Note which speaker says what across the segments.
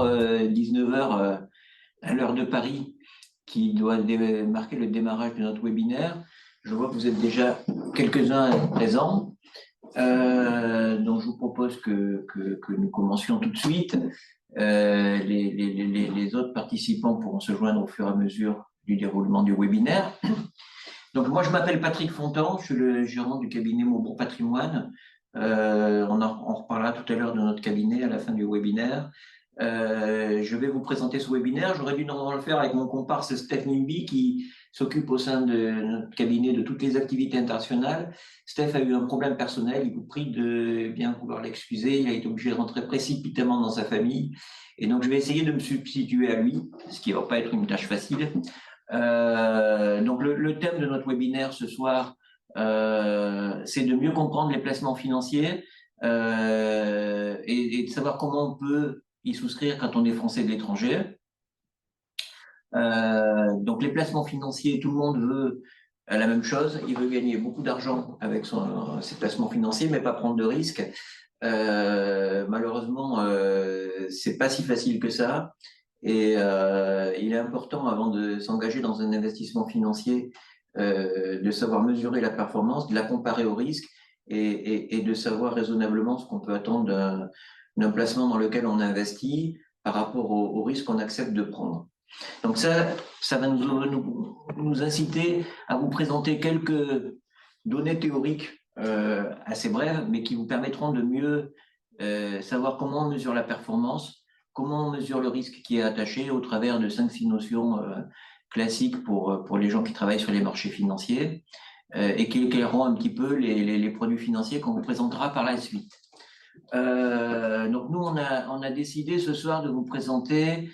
Speaker 1: toujours 19 heures à l'heure de Paris qui doit marquer le démarrage de notre webinaire. Je vois que vous êtes déjà quelques-uns présents. Donc je vous propose que nous commencions tout de suite. Les autres participants pourront se joindre au fur et à mesure du déroulement du webinaire. Donc moi je m'appelle Patrick Fontan, je suis le gérant du cabinet Maubourg Patrimoine. On reparlera tout à l'heure de notre cabinet à la fin du webinaire. Je vais vous présenter ce webinaire. J'aurais dû normalement le faire avec mon comparse Steph Nimby qui s'occupe au sein de notre cabinet de toutes les activités internationales. Steph a eu un problème personnel, il vous prie de bien vouloir l'excuser. Il a été obligé de rentrer précipitamment dans sa famille. Et donc je vais essayer de me substituer à lui, ce qui ne va pas être une tâche facile. Donc le thème de notre webinaire ce soir, c'est de mieux comprendre les placements financiers et de savoir comment on peut y souscrire quand on est français de l'étranger. Donc les placements financiers, tout le monde veut la même chose. Il veut gagner beaucoup d'argent avec ses placements financiers, mais pas prendre de risques. Malheureusement, c'est pas si facile que ça. Et il est important, avant de s'engager dans un investissement financier, de savoir mesurer la performance, de la comparer au risque et de savoir raisonnablement ce qu'on peut attendre d'un placement dans lequel on investit par rapport au risque qu'on accepte de prendre. Donc ça va nous inciter à vous présenter quelques données théoriques assez brèves, mais qui vous permettront de mieux savoir comment on mesure la performance, comment on mesure le risque qui est attaché au travers de 5-6 notions classiques pour les gens qui travaillent sur les marchés financiers et qui éclaireront un petit peu les produits financiers qu'on vous présentera par la suite. Donc nous, on a décidé ce soir de vous présenter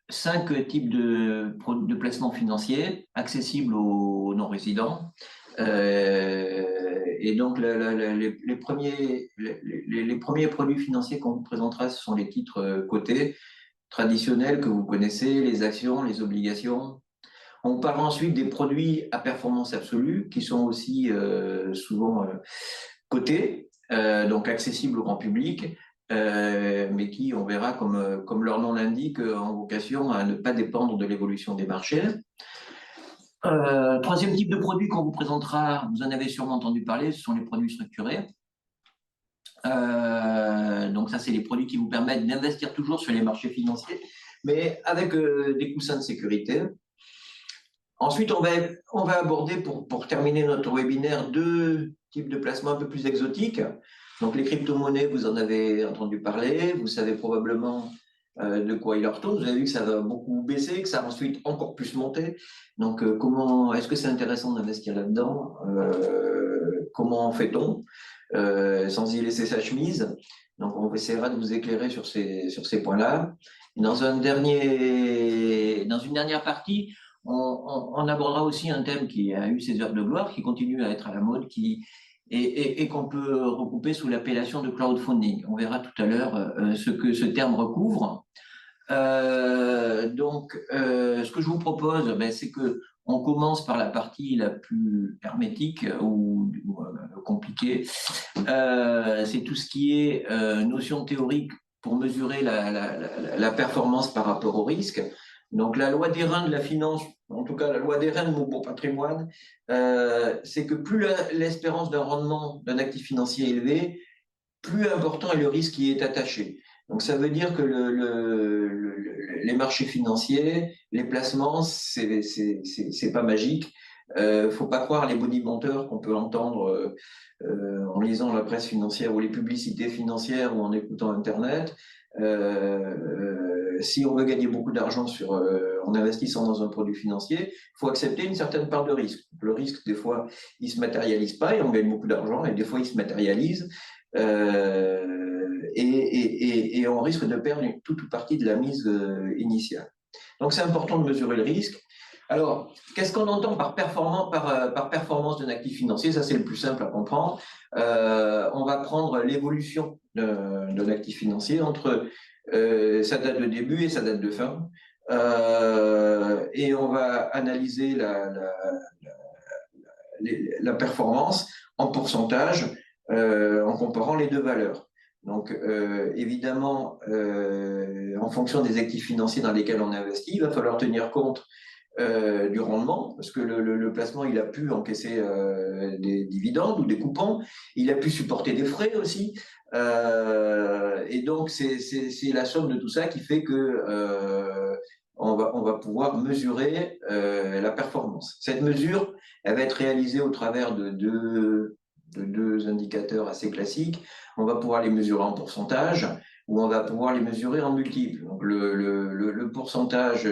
Speaker 1: 5 types de placements financiers accessibles aux non-résidents. Et donc, les premiers produits financiers qu'on vous présentera, ce sont les titres cotés traditionnels que vous connaissez, les actions, les obligations. On parle ensuite des produits à performance absolue qui sont aussi souvent cotés, donc accessibles au grand public. Mais qui, on verra, comme leur nom l'indique, ont vocation à ne pas dépendre de l'évolution des marchés. Troisième type de produit qu'on vous présentera, vous en avez sûrement entendu parler, ce sont les produits structurés. Donc ça, c'est les produits qui vous permettent d'investir toujours sur les marchés financiers, mais avec des coussins de sécurité. Ensuite, on va aborder, pour terminer notre webinaire, 2 types de placements un peu plus exotiques. Donc, les crypto-monnaies, vous en avez entendu parler, vous savez probablement de quoi il en retourne. Vous avez vu que ça va beaucoup baisser, que ça va ensuite encore plus monter. Donc, est-ce que c'est intéressant d'investir là-dedans? Comment fait-on sans y laisser sa chemise? Donc, on essaiera de vous éclairer sur ces points-là. Dans une dernière partie, on abordera aussi un thème qui a eu ses heures de gloire, qui continue à être à la mode, et qu'on peut regrouper sous l'appellation de crowdfunding. On verra tout à l'heure ce que ce terme recouvre. Donc, ce que je vous propose, c'est qu'on commence par la partie la plus hermétique ou compliquée. C'est tout ce qui est notion théorique pour mesurer la performance par rapport au risque. Donc, la loi des reins de la finance, en tout cas la loi des reins de Maubourg Patrimoine, c'est que plus l'espérance d'un rendement d'un actif financier est élevée, plus important est le risque qui est attaché. Donc, ça veut dire que les marchés financiers, les placements, c'est pas magique. Faut pas croire les bonimenteurs qu'on peut entendre en lisant la presse financière ou les publicités financières ou en écoutant Internet. Si on veut gagner beaucoup d'argent en investissant dans un produit financier, il faut accepter une certaine part de risque. Le risque, des fois, il ne se matérialise pas et on gagne beaucoup d'argent, et des fois, il se matérialise et on risque de perdre toute ou partie de la mise initiale. Donc, c'est important de mesurer le risque. Alors, qu'est-ce qu'on entend par performance d'un actif financier? Ça, c'est le plus simple à comprendre. On va prendre l'évolution d'un actif financier entre sa date de début et sa date de fin. Et on va analyser la performance en pourcentage en comparant les 2 valeurs. Donc, évidemment, en fonction des actifs financiers dans lesquels on investit, il va falloir tenir compte du rendement, parce que le placement, il a pu encaisser des dividendes ou des coupons, il a pu supporter des frais aussi. Et donc, c'est la somme de tout ça qui fait que on va pouvoir mesurer la performance. Cette mesure, elle va être réalisée au travers de deux indicateurs assez classiques. On va pouvoir les mesurer en pourcentage ou on va pouvoir les mesurer en multiples. Donc le pourcentage,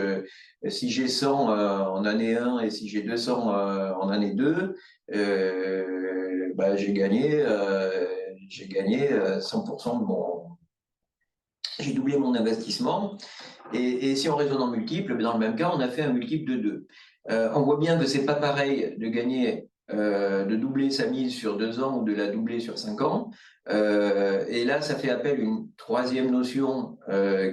Speaker 1: si j'ai 100 en année 1 et si j'ai 200 en année 2, bah, j'ai gagné 100% de mon... J'ai doublé mon investissement. Et si on raisonne en multiple, dans le même cas, on a fait un multiple de 2. On voit bien que c'est pas pareil de gagner, de doubler sa mise sur 2 ans ou de la doubler sur 5 ans. Et là, ça fait appel à une troisième notion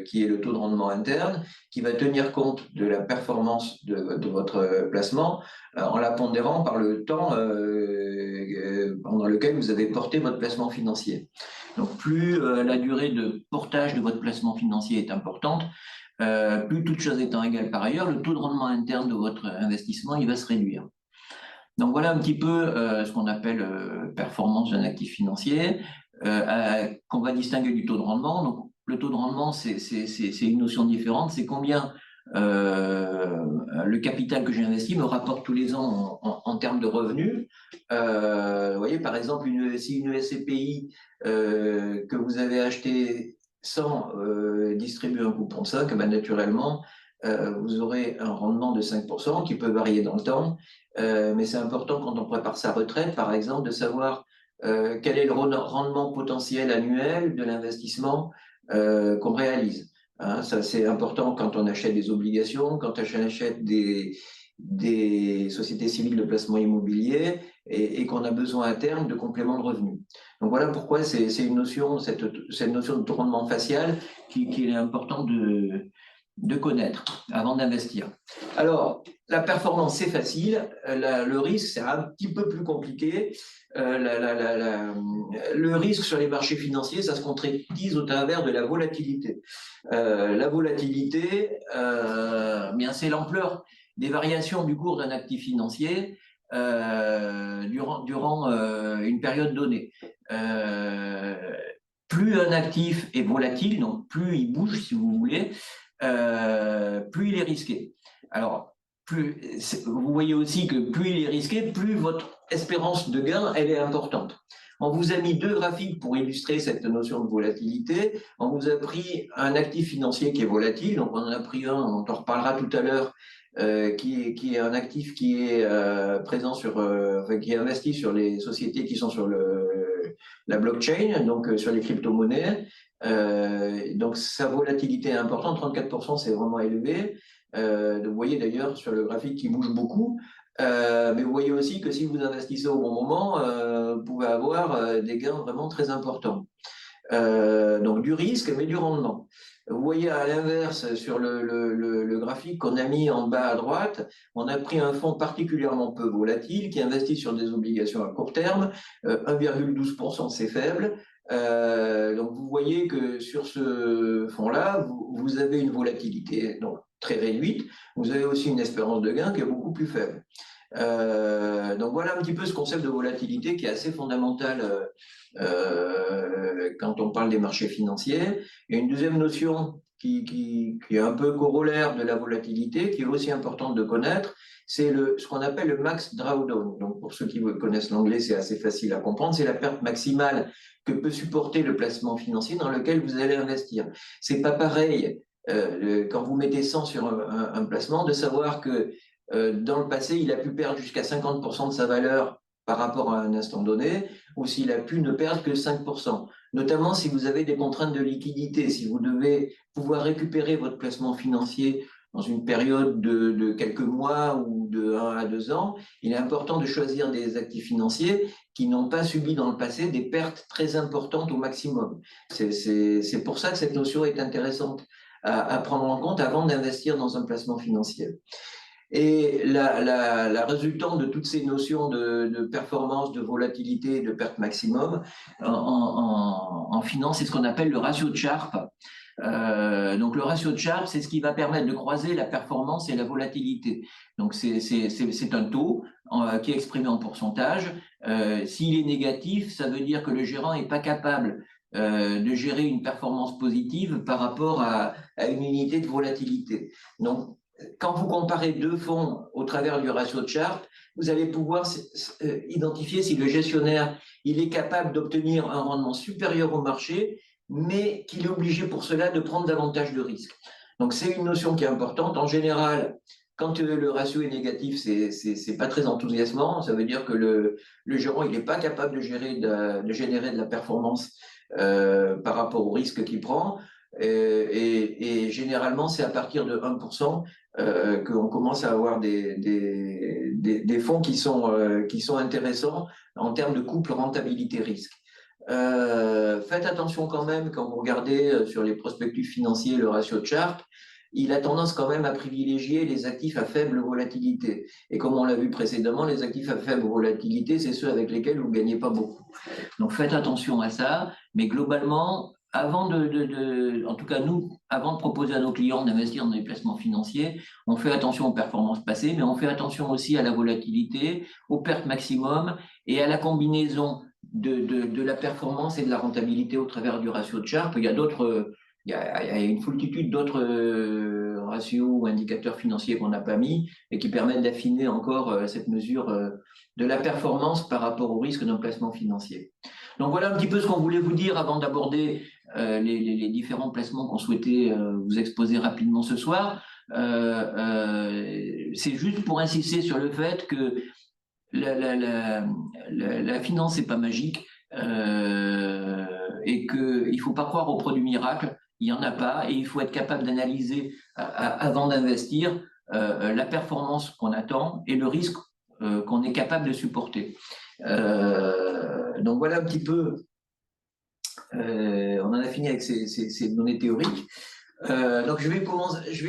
Speaker 1: qui est le taux de rendement interne, qui va tenir compte de la performance de votre placement en la pondérant par le temps pendant lequel vous avez porté votre placement financier. Donc, plus la durée de portage de votre placement financier est importante, plus toute chose étant égale par ailleurs, le taux de rendement interne de votre investissement, il va se réduire. Donc voilà un petit peu ce qu'on appelle performance d'un actif financier, qu'on va distinguer du taux de rendement. Donc le taux de rendement, c'est une notion différente, c'est combien le capital que j'ai investi me rapporte tous les ans en termes de revenus. Vous voyez, par exemple, si une SCPI que vous avez acheté sans distribuer un coupon de 5, ben, naturellement, vous aurez un rendement de 5% qui peut varier dans le temps. Mais c'est important quand on prépare sa retraite, par exemple, de savoir quel est le rendement potentiel annuel de l'investissement qu'on réalise. Hein, ça, c'est important quand on achète des obligations, quand on achète des sociétés civiles de placement immobilier et qu'on a besoin à terme de compléments de revenus. Donc voilà pourquoi c'est une notion, cette notion de rendement facial qu'il est important de connaître avant d'investir. Alors, la performance, c'est facile. Le risque, c'est un petit peu plus compliqué. Le risque sur les marchés financiers, ça se concrétise au travers de la volatilité. La volatilité, bien, c'est l'ampleur des variations du cours d'un actif financier durant une période donnée. Plus un actif est volatile, donc plus il bouge, si vous voulez, plus il est risqué. Alors, vous voyez aussi que plus il est risqué, plus votre espérance de gain, elle est importante. On vous a mis deux graphiques pour illustrer cette notion de volatilité. On vous a pris un actif financier qui est volatile, donc on en a pris un, on en reparlera tout à l'heure, qui est un actif qui est présent qui est investi sur les sociétés qui sont sur la blockchain, donc sur les crypto-monnaies. Donc sa volatilité est importante, 34%, c'est vraiment élevé. Vous voyez d'ailleurs sur le graphique qui bouge beaucoup, mais vous voyez aussi que si vous investissez au bon moment, vous pouvez avoir des gains vraiment très importants. Donc du risque, mais du rendement. Vous voyez à l'inverse, sur le graphique qu'on a mis en bas à droite, on a pris un fonds particulièrement peu volatile qui investit sur des obligations à court terme, 1,12%, c'est faible. Donc vous voyez que sur ce fonds-là, vous avez une volatilité donc, très réduite, vous avez aussi une espérance de gain qui est beaucoup plus faible. Donc voilà un petit peu ce concept de volatilité qui est assez fondamental quand on parle des marchés financiers. Et une deuxième notion qui est un peu corollaire de la volatilité, qui est aussi importante de connaître, c'est ce qu'on appelle le max drawdown. Donc pour ceux qui connaissent l'anglais, c'est assez facile à comprendre. C'est la perte maximale que peut supporter le placement financier dans lequel vous allez investir. C'est pas pareil quand vous mettez 100 sur un placement, de savoir que dans le passé, il a pu perdre jusqu'à 50% de sa valeur par rapport à un instant donné, ou s'il a pu ne perdre que 5%. Notamment si vous avez des contraintes de liquidité, si vous devez pouvoir récupérer votre placement financier dans une période de quelques mois ou de 1 à 2 ans, il est important de choisir des actifs financiers qui n'ont pas subi dans le passé des pertes très importantes au maximum. C'est pour ça que cette notion est intéressante à prendre en compte avant d'investir dans un placement financier. Et la résultante de toutes ces notions de performance, de volatilité, de perte maximum en finance, c'est ce qu'on appelle le ratio de Sharpe. Donc le ratio de Sharpe, c'est ce qui va permettre de croiser la performance et la volatilité. Donc c'est un taux qui est exprimé en pourcentage. S'il est négatif, ça veut dire que le gérant n'est pas capable de gérer une performance positive par rapport à une unité de volatilité. Donc quand vous comparez deux fonds au travers du ratio de Sharpe, vous allez pouvoir identifier si le gestionnaire il est capable d'obtenir un rendement supérieur au marché, mais qu'il est obligé pour cela de prendre davantage de risques. Donc c'est une notion qui est importante. En général, quand le ratio est négatif, c'est pas très enthousiasmant. Ça veut dire que le gérant il n'est pas capable de générer de la performance par rapport au risque qu'il prend. Et généralement, c'est à partir de 1% qu'on commence à avoir des fonds qui sont intéressants en termes de couple rentabilité-risque. Faites attention quand même, quand vous regardez sur les prospectus financiers le ratio de Sharpe, il a tendance quand même à privilégier les actifs à faible volatilité. Et comme on l'a vu précédemment, les actifs à faible volatilité, c'est ceux avec lesquels vous ne gagnez pas beaucoup. Donc faites attention à ça, mais globalement, en tout cas nous, avant de proposer à nos clients d'investir dans des placements financiers, on fait attention aux performances passées, mais on fait attention aussi à la volatilité, aux pertes maximum et à la combinaison de la performance et de la rentabilité au travers du ratio de Sharpe. Il y a une foultitude d'autres ratios ou indicateurs financiers qu'on n'a pas mis et qui permettent d'affiner encore cette mesure de la performance par rapport au risque d'un placement financier. Donc voilà un petit peu ce qu'on voulait vous dire avant d'aborder les différents placements qu'on souhaitait vous exposer rapidement ce soir. C'est juste pour insister sur le fait que la finance n'est pas magique et qu'il ne faut pas croire au produit miracle. Il n'y en a pas et il faut être capable d'analyser avant d'investir la performance qu'on attend et le risque qu'on est capable de supporter. Donc voilà un petit peu, on en a fini avec ces données théoriques. Donc je vais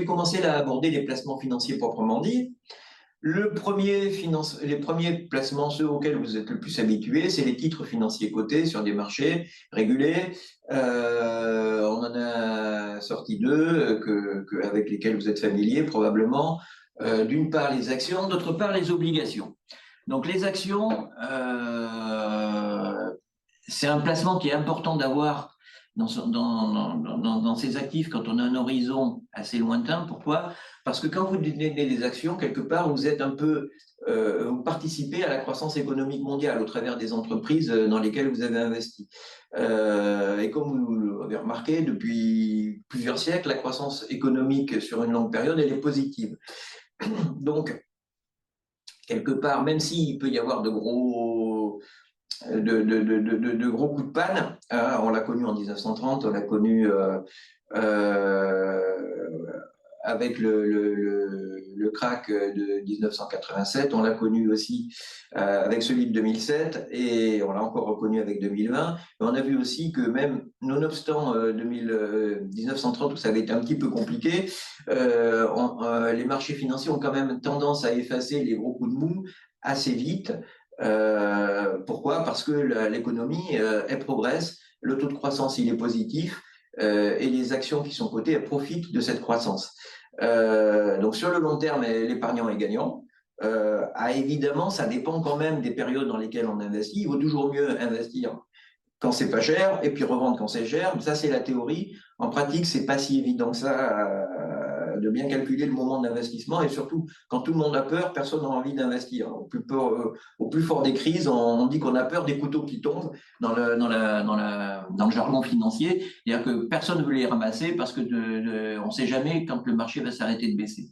Speaker 1: commencer à aborder les placements financiers proprement dit. Les premiers placements, ceux auxquels vous êtes le plus habitués, c'est les titres financiers cotés sur des marchés régulés. On en a sorti deux avec lesquels vous êtes familiers probablement. D'une part les actions, d'autre part les obligations. Donc les actions, c'est un placement qui est important d'avoir dans ces actifs quand on a un horizon assez lointain. Pourquoi? Parce que quand vous détenez des actions, quelque part, vous êtes un peu, vous participez à la croissance économique mondiale au travers des entreprises dans lesquelles vous avez investi. Et comme vous l'avez remarqué, depuis plusieurs siècles, la croissance économique sur une longue période, elle est positive. Donc, quelque part, même s'il peut y avoir de gros coups de panne. On l'a connu en 1930, on l'a connu avec le crack de 1987, on l'a connu aussi avec celui de 2007 et on l'a encore reconnu avec 2020. Mais on a vu aussi que même nonobstant 1930 où ça avait été un petit peu compliqué, les marchés financiers ont quand même tendance à effacer les gros coups de mou assez vite. Pourquoi? Parce que l'économie, elle progresse, le taux de croissance, il est positif, et les actions qui sont cotées, elles profitent de cette croissance. Donc sur le long terme, l'épargnant est gagnant. Évidemment, ça dépend quand même des périodes dans lesquelles on investit. Il vaut toujours mieux investir quand c'est pas cher et puis revendre quand c'est cher. Ça, c'est la théorie. En pratique, c'est pas si évident que ça de bien calculer le moment d'investissement et surtout, quand tout le monde a peur, personne n'a envie d'investir. Au plus fort des crises, on dit qu'on a peur des couteaux qui tombent dans le jargon financier. C'est-à-dire que personne ne veut les ramasser parce que on ne sait jamais quand le marché va s'arrêter de baisser.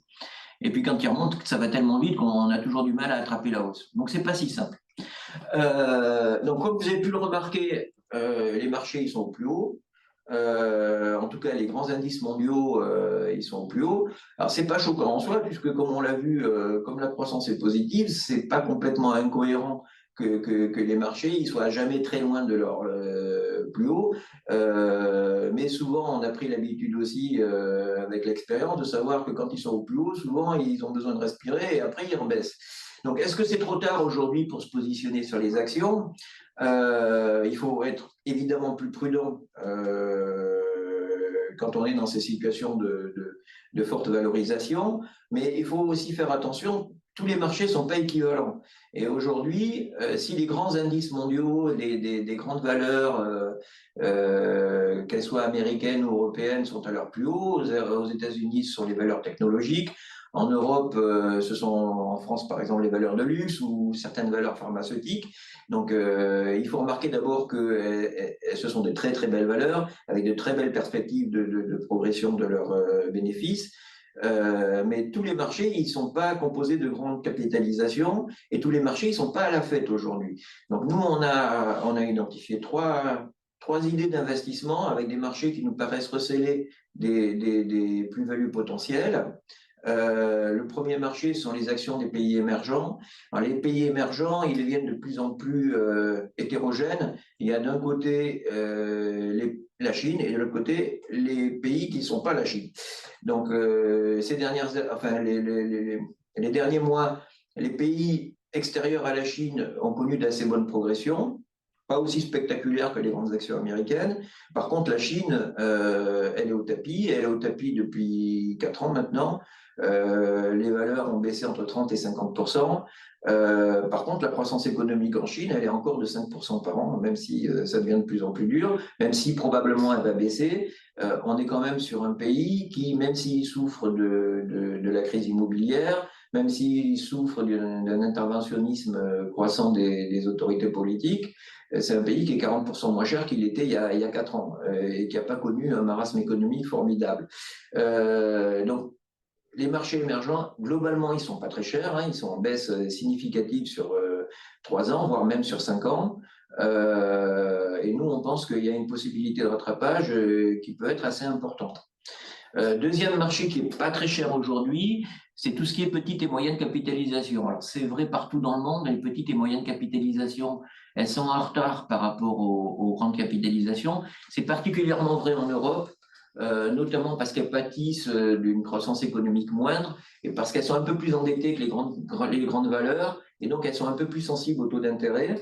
Speaker 1: Et puis quand il remonte, ça va tellement vite qu'on a toujours du mal à attraper la hausse. Donc, c'est pas si simple. Donc, comme vous avez pu le remarquer, les marchés ils sont au plus haut. En tout cas, les grands indices mondiaux, ils sont au plus haut. Alors, c'est pas choquant en soi, puisque comme on l'a vu, comme la croissance est positive, c'est pas complètement incohérent que les marchés ils soient jamais très loin de leur plus haut. Mais souvent, on a pris l'habitude aussi, avec l'expérience, de savoir que quand ils sont au plus haut, souvent, ils ont besoin de respirer et après, ils rebaissent. Donc, est-ce que c'est trop tard aujourd'hui pour se positionner sur les actions? Il faut être évidemment plus prudent quand on est dans ces situations de forte valorisation, mais il faut aussi faire attention, tous les marchés ne sont pas équivalents. Et aujourd'hui, si les grands indices mondiaux, des grandes valeurs, qu'elles soient américaines ou européennes, sont à leur plus haut, aux États-Unis, ce sont les valeurs technologiques, en Europe, ce sont en France, par exemple, les valeurs de luxe ou certaines valeurs pharmaceutiques. Donc, il faut remarquer d'abord que ce sont de très, très belles valeurs, avec de très belles perspectives de progression de leurs bénéfices. Mais tous les marchés, ils ne sont pas composés de grandes capitalisations et tous les marchés, ils ne sont pas à la fête aujourd'hui. Donc, nous, on a identifié trois idées d'investissement avec des marchés qui nous paraissent receler des plus-values potentielles. Le premier marché sont les actions des pays émergents. Alors, les pays émergents, ils deviennent de plus en plus hétérogènes. Il y a d'un côté la Chine et de l'autre côté les pays qui ne sont pas la Chine. Donc, les derniers mois, les pays extérieurs à la Chine ont connu d'assez bonnes progressions, pas aussi spectaculaires que les grandes actions américaines. Par contre, la Chine, elle est au tapis. Elle est au tapis depuis 4 ans maintenant. Les valeurs ont baissé entre 30 et 50%. Par contre, la croissance économique en Chine, elle est encore de 5% par an, même si ça devient de plus en plus dur, même si probablement elle va baisser. On est quand même sur un pays qui, même s'il souffre de la crise immobilière, même s'il souffre d'un interventionnisme croissant des autorités politiques, c'est un pays qui est 40% moins cher qu'il était il y a 4 ans et qui n'a pas connu un marasme économique formidable. Donc, les marchés émergents, globalement, ils ne sont pas très chers, hein, ils sont en baisse significative sur 3 ans, voire même sur 5 ans. Et nous, on pense qu'il y a une possibilité de rattrapage qui peut être assez importante. Deuxième marché qui n'est pas très cher aujourd'hui, c'est tout ce qui est petite et moyenne capitalisation. Alors, c'est vrai partout dans le monde, les petites et moyennes capitalisations, elles sont en retard par rapport aux grandes capitalisations. C'est particulièrement vrai en Europe. Notamment parce qu'elles pâtissent d'une croissance économique moindre et parce qu'elles sont un peu plus endettées que les grandes valeurs et donc elles sont un peu plus sensibles au taux d'intérêt.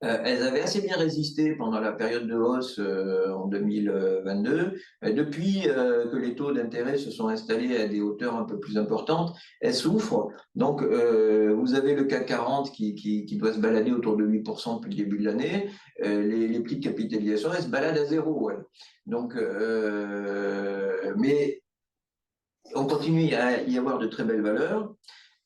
Speaker 1: Elles avaient assez bien résisté pendant la période de hausse en 2022. Depuis que les taux d'intérêt se sont installés à des hauteurs un peu plus importantes, elles souffrent. Donc, vous avez le CAC 40 qui doit se balader autour de 8% depuis le début de l'année. Les petites capitalisations, elles se baladent à zéro. Ouais. Donc, mais on continue à y avoir de très belles valeurs.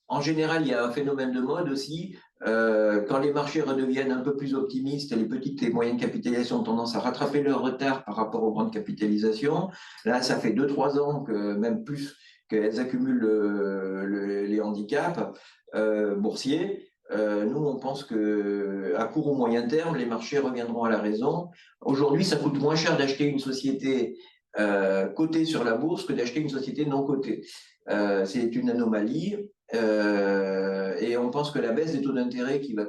Speaker 1: En général, il y a un phénomène de mode aussi. Quand les marchés redeviennent un peu plus optimistes, les petites et moyennes capitalisations ont tendance à rattraper leur retard par rapport aux grandes capitalisations. Là, ça fait 2-3 ans, même plus, qu'elles accumulent les handicaps boursiers. Nous, on pense qu'à court ou moyen terme, les marchés reviendront à la raison. Aujourd'hui, ça coûte moins cher d'acheter une société cotée sur la bourse que d'acheter une société non cotée. C'est une anomalie. Et on pense que la baisse des taux d'intérêt qui va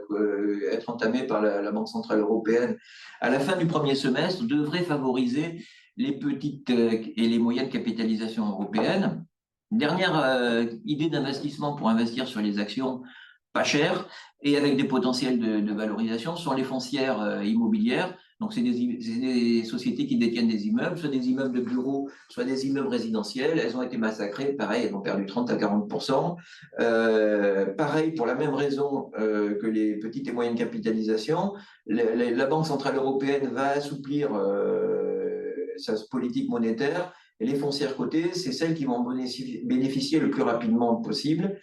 Speaker 1: être entamée par la Banque centrale européenne à la fin du premier semestre devrait favoriser les petites et les moyennes capitalisations européennes. Dernière idée d'investissement pour investir sur les actions pas chères et avec des potentiels de valorisation sont les foncières immobilières. Donc, c'est des sociétés qui détiennent des immeubles, soit des immeubles de bureaux, soit des immeubles résidentiels. Elles ont été massacrées, pareil, elles ont perdu 30 à 40%. Pareil, pour la même raison que les petites et moyennes capitalisations, la Banque centrale européenne va assouplir sa politique monétaire et les foncières cotées, c'est celles qui vont bénéficier le plus rapidement possible.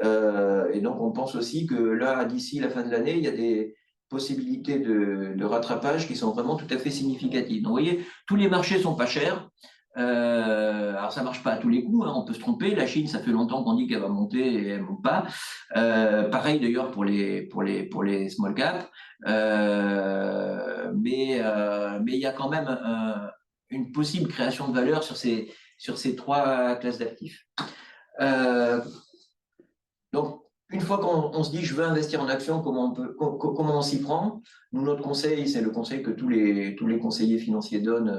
Speaker 1: Et donc, on pense aussi que là, d'ici la fin de l'année, il y a des possibilités de rattrapage qui sont vraiment tout à fait significatives. Donc, vous voyez, tous les marchés sont pas chers. Alors, ça marche pas à tous les coups, hein, on peut se tromper. La Chine, ça fait longtemps qu'on dit qu'elle va monter et elle monte pas. Pareil d'ailleurs pour les small caps. Mais il y a quand même une possible création de valeur sur ces 3 classes d'actifs. Donc, une fois qu'on se dit je veux investir en action, comment on s'y prend? Nous, notre conseil, c'est le conseil que tous les conseillers financiers donnent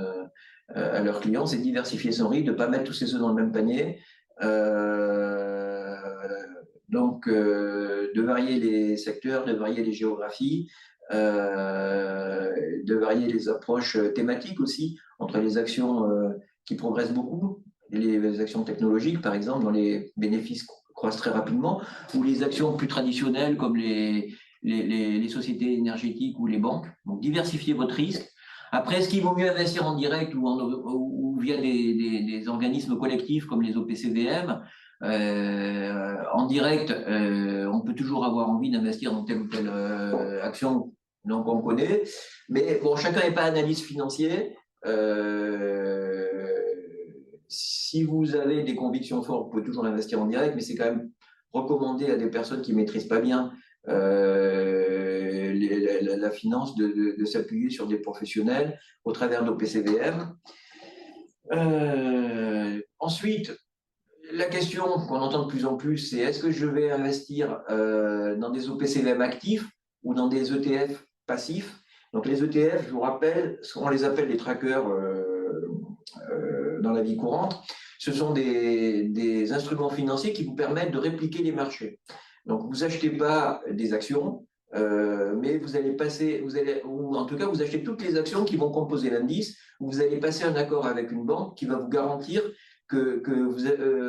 Speaker 1: à leurs clients, c'est de diversifier son risque, de ne pas mettre tous ses œufs dans le même panier. Euh, de varier les secteurs, de varier les géographies, de varier les approches thématiques aussi, entre les actions qui progressent beaucoup, les actions technologiques, par exemple, dont les bénéfices croissent très rapidement, ou les actions plus traditionnelles comme les sociétés énergétiques ou les banques. Donc, diversifiez votre risque. Après, est-ce qu'il vaut mieux investir en direct ou via des organismes collectifs comme les OPCVM? En direct, on peut toujours avoir envie d'investir dans telle ou telle action qu'on connaît, mais bon, chacun n'est pas analyste financier. Si vous avez des convictions fortes, vous pouvez toujours investir en direct, mais c'est quand même recommandé à des personnes qui ne maîtrisent pas bien la finance de s'appuyer sur des professionnels au travers d'OPCVM. Ensuite, la question qu'on entend de plus en plus, c'est est-ce que je vais investir dans des OPCVM actifs ou dans des ETF passifs? Donc les ETF, je vous rappelle, on les appelle les trackers dans la vie courante. Ce sont des instruments financiers qui vous permettent de répliquer les marchés. Donc vous achetez pas des actions, mais vous allez passer, ou en tout cas vous achetez toutes les actions qui vont composer l'indice. Vous allez passer un accord avec une banque qui va vous garantir que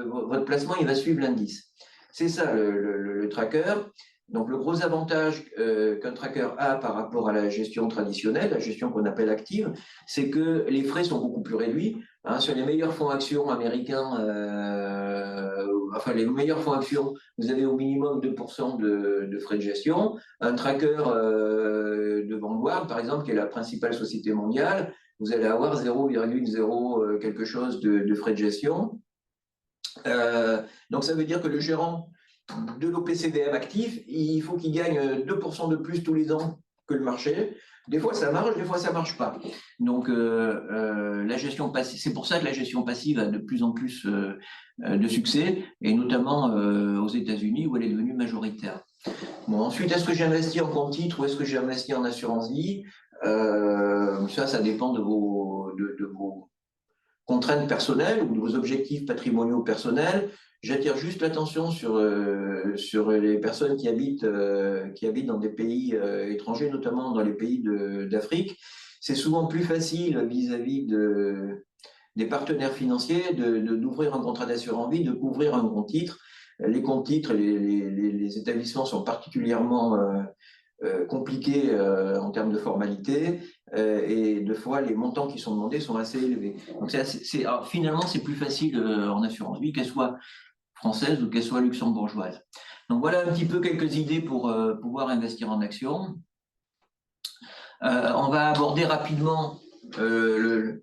Speaker 1: votre placement il va suivre l'indice. C'est ça le tracker. Donc le gros avantage qu'un tracker a par rapport à la gestion traditionnelle, la gestion qu'on appelle active, c'est que les frais sont beaucoup plus réduits. Hein, sur les meilleurs fonds actions américains, enfin les meilleurs fonds actions, vous avez au minimum 2% de frais de gestion. Un tracker de Vanguard, par exemple, qui est la principale société mondiale, vous allez avoir 0,0 quelque chose de frais de gestion. Donc ça veut dire que le gérant de l'OPCVM actif, il faut qu'il gagne 2% de plus tous les ans que le marché. Des fois ça marche, des fois ça marche pas. Donc la gestion passive, c'est pour ça que la gestion passive a de plus en plus de succès, et notamment aux États-Unis où elle est devenue majoritaire. Bon, ensuite, est-ce que j'investis en compte titre ou est-ce que j'investis en assurance vie? Ça dépend de vos contraintes personnelles ou de vos objectifs patrimoniaux personnels. J'attire juste l'attention sur les personnes qui habitent dans des pays étrangers, notamment dans les pays d'Afrique. C'est souvent plus facile vis-à-vis des partenaires financiers d'ouvrir un contrat d'assurance vie, de couvrir un compte titre. Les comptes titres, les établissements sont particulièrement compliqués en termes de formalité, et deux fois les montants qui sont demandés sont assez élevés. Donc finalement c'est plus facile en assurance vie, qu'elle soit française ou qu'elle soit luxembourgeoise. Donc voilà un petit peu quelques idées pour pouvoir investir en actions. On va aborder rapidement le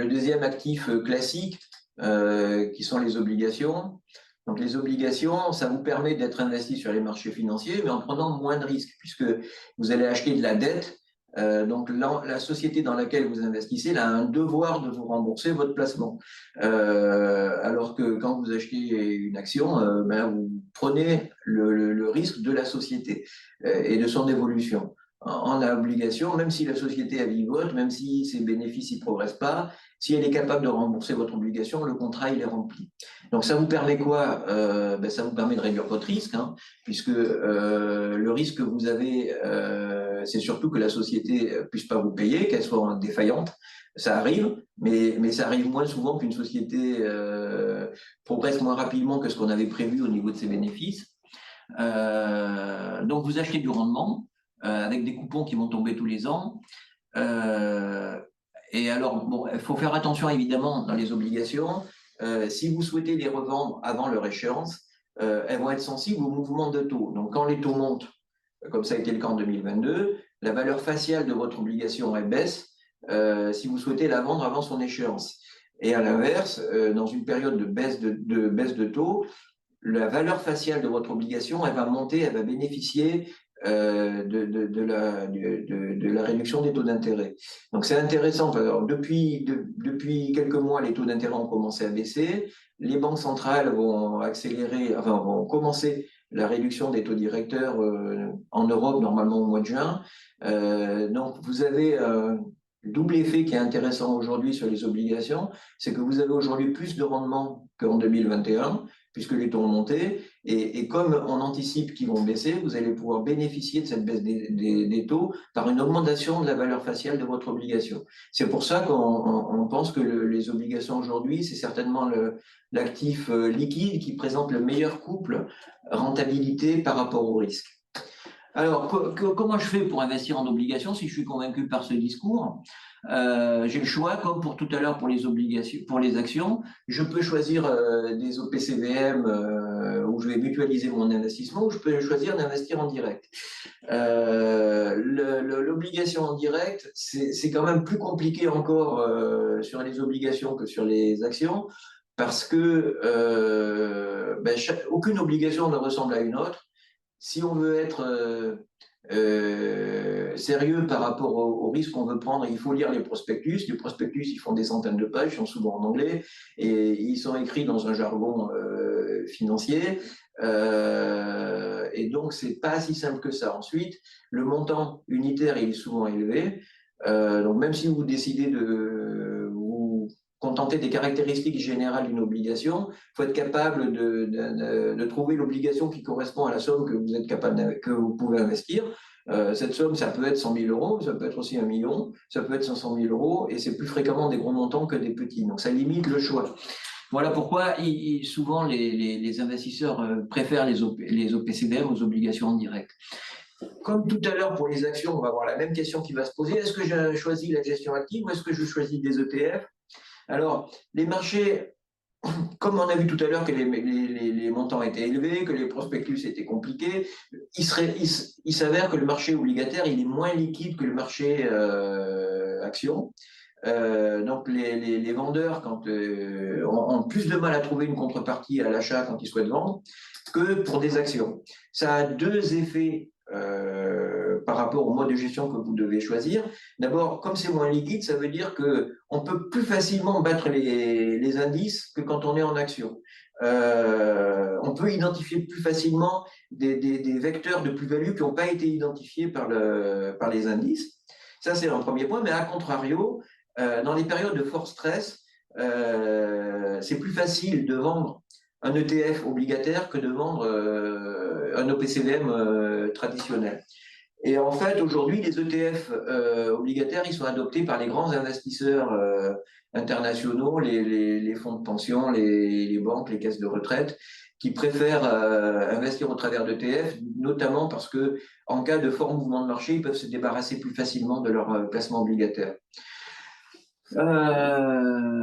Speaker 1: deuxième actif classique qui sont les obligations. Donc les obligations, ça vous permet d'être investi sur les marchés financiers, mais en prenant moins de risques, puisque vous allez acheter de la dette. Donc la société dans laquelle vous investissez elle a un devoir de vous rembourser votre placement. Alors que quand vous achetez une action, vous prenez le risque de la société et de son évolution. En obligation, même si la société a vivote, même si ses bénéfices ne progressent pas, si elle est capable de rembourser votre obligation, le contrat il est rempli. Donc ça vous permet quoi? Ça vous permet de réduire votre risque, hein, puisque le risque que vous avez, c'est surtout que la société ne puisse pas vous payer, qu'elle soit défaillante. Ça arrive, mais ça arrive moins souvent qu'une société progresse moins rapidement que ce qu'on avait prévu au niveau de ses bénéfices. Donc vous achetez du rendement avec des coupons qui vont tomber tous les ans. Et alors, bon, il faut faire attention évidemment dans les obligations. Si vous souhaitez les revendre avant leur échéance, elles vont être sensibles au mouvement de taux. Donc, quand les taux montent, comme ça a été le cas en 2022, la valeur faciale de votre obligation elle baisse si vous souhaitez la vendre avant son échéance. Et à l'inverse, dans une période de baisse de taux, la valeur faciale de votre obligation, elle va monter, elle va bénéficier de la réduction des taux d'intérêt. Donc c'est intéressant. Alors, depuis quelques mois, les taux d'intérêt ont commencé à baisser. Les banques centrales vont accélérer, vont commencer la réduction des taux directeurs en Europe, normalement au mois de juin. Donc, vous avez un double effet qui est intéressant aujourd'hui sur les obligations, c'est que vous avez aujourd'hui plus de rendement qu'en 2021, puisque les taux ont monté, et comme on anticipe qu'ils vont baisser, vous allez pouvoir bénéficier de cette baisse des taux par une augmentation de la valeur faciale de votre obligation. C'est pour ça qu'on pense que les obligations aujourd'hui, c'est certainement l'actif liquide qui présente le meilleur couple rentabilité par rapport au risque. Alors, comment je fais pour investir en obligations si je suis convaincu par ce discours? J'ai le choix, comme pour tout à l'heure pour les obligations, pour les actions. Je peux choisir des OPCVM où je vais mutualiser mon investissement, ou je peux choisir d'investir en direct. L'obligation en direct, c'est quand même plus compliqué encore sur les obligations que sur les actions, parce que aucune obligation ne ressemble à une autre. Si on veut être sérieux par rapport au risque qu'on veut prendre, il faut lire les prospectus. Les prospectus, ils font des centaines de pages, ils sont souvent en anglais, et ils sont écrits dans un jargon financier. Et donc, c'est pas si simple que ça. Ensuite, le montant unitaire, il est souvent élevé. Donc, même si vous décidez de vous contenter des caractéristiques générales d'une obligation, il faut être capable de trouver l'obligation qui correspond à la somme que vous êtes capable que vous pouvez investir. Cette somme, ça peut être 100 000 euros, ça peut être aussi 1 million, ça peut être 500 000 euros, et c'est plus fréquemment des gros montants que des petits. Donc ça limite le choix. Voilà pourquoi souvent les investisseurs préfèrent les OPCVM aux obligations en direct. Comme tout à l'heure pour les actions, on va avoir la même question qui va se poser. Est-ce que je choisis la gestion active ou est-ce que je choisis des ETF? Alors, les marchés, comme on a vu tout à l'heure que les montants étaient élevés, que les prospectus étaient compliqués, il s'avère que le marché obligataire, il est moins liquide que le marché action. Donc les vendeurs ont plus de mal à trouver une contrepartie à l'achat quand ils souhaitent vendre que pour des actions. Ça a deux effets par rapport au mode de gestion que vous devez choisir. D'abord, comme c'est moins liquide, ça veut dire qu'on peut plus facilement battre les indices que quand on est en action. On peut identifier plus facilement des vecteurs de plus-value qui n'ont pas été identifiés par les indices. Ça, c'est un premier point, mais à contrario, dans les périodes de fort stress, c'est plus facile de vendre un ETF obligataire que de vendre un OPCVM traditionnel. Et en fait, aujourd'hui, les ETF obligataires, ils sont adoptés par les grands investisseurs internationaux, les fonds de pension, les banques, les caisses de retraite, qui préfèrent investir au travers d'ETF, notamment parce que en cas de fort mouvement de marché, ils peuvent se débarrasser plus facilement de leur placement obligataire.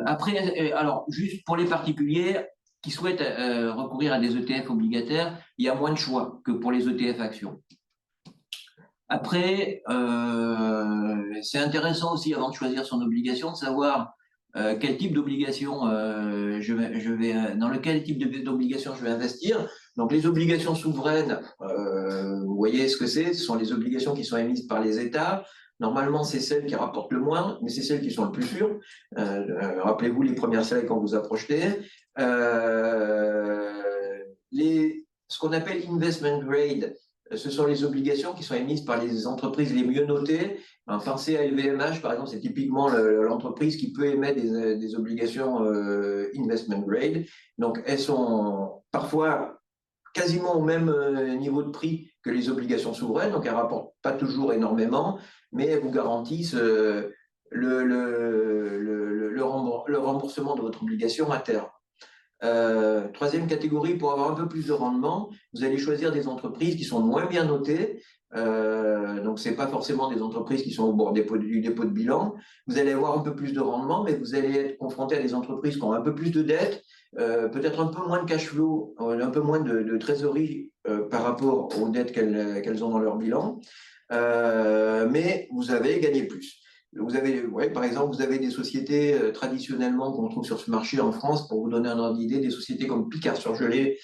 Speaker 1: Après, alors, juste pour les particuliers qui souhaitent recourir à des ETF obligataires, il y a moins de choix que pour les ETF actions. Après, c'est intéressant aussi, avant de choisir son obligation, de savoir quel type d'obligation dans lequel type d'obligation je vais investir. Donc, les obligations souveraines, vous voyez ce que c'est, ce sont les obligations qui sont émises par les États. Normalement, c'est celles qui rapportent le moins, mais c'est celles qui sont le plus sûres. Rappelez-vous les premières slides quand vous approchez. Ce qu'on appelle investment grade, ce sont les obligations qui sont émises par les entreprises les mieux notées. Pensez à LVMH, par exemple, c'est typiquement l'entreprise qui peut émettre des obligations investment grade. Donc, elles sont parfois quasiment au même niveau de prix que les obligations souveraines, donc elles ne rapportent pas toujours énormément, mais elles vous garantissent le remboursement de votre obligation à terme. Troisième catégorie, pour avoir un peu plus de rendement, vous allez choisir des entreprises qui sont moins bien notées. Donc, ce n'est pas forcément des entreprises qui sont au bord du dépôt de bilan. Vous allez avoir un peu plus de rendement, mais vous allez être confronté à des entreprises qui ont un peu plus de dettes, peut-être un peu moins de cash flow, un peu moins de trésorerie par rapport aux dettes qu'elles ont dans leur bilan. Mais vous avez gagné plus. Par exemple, vous avez des sociétés traditionnellement qu'on trouve sur ce marché en France, pour vous donner un ordre d'idée, des sociétés comme Picard Surgelé,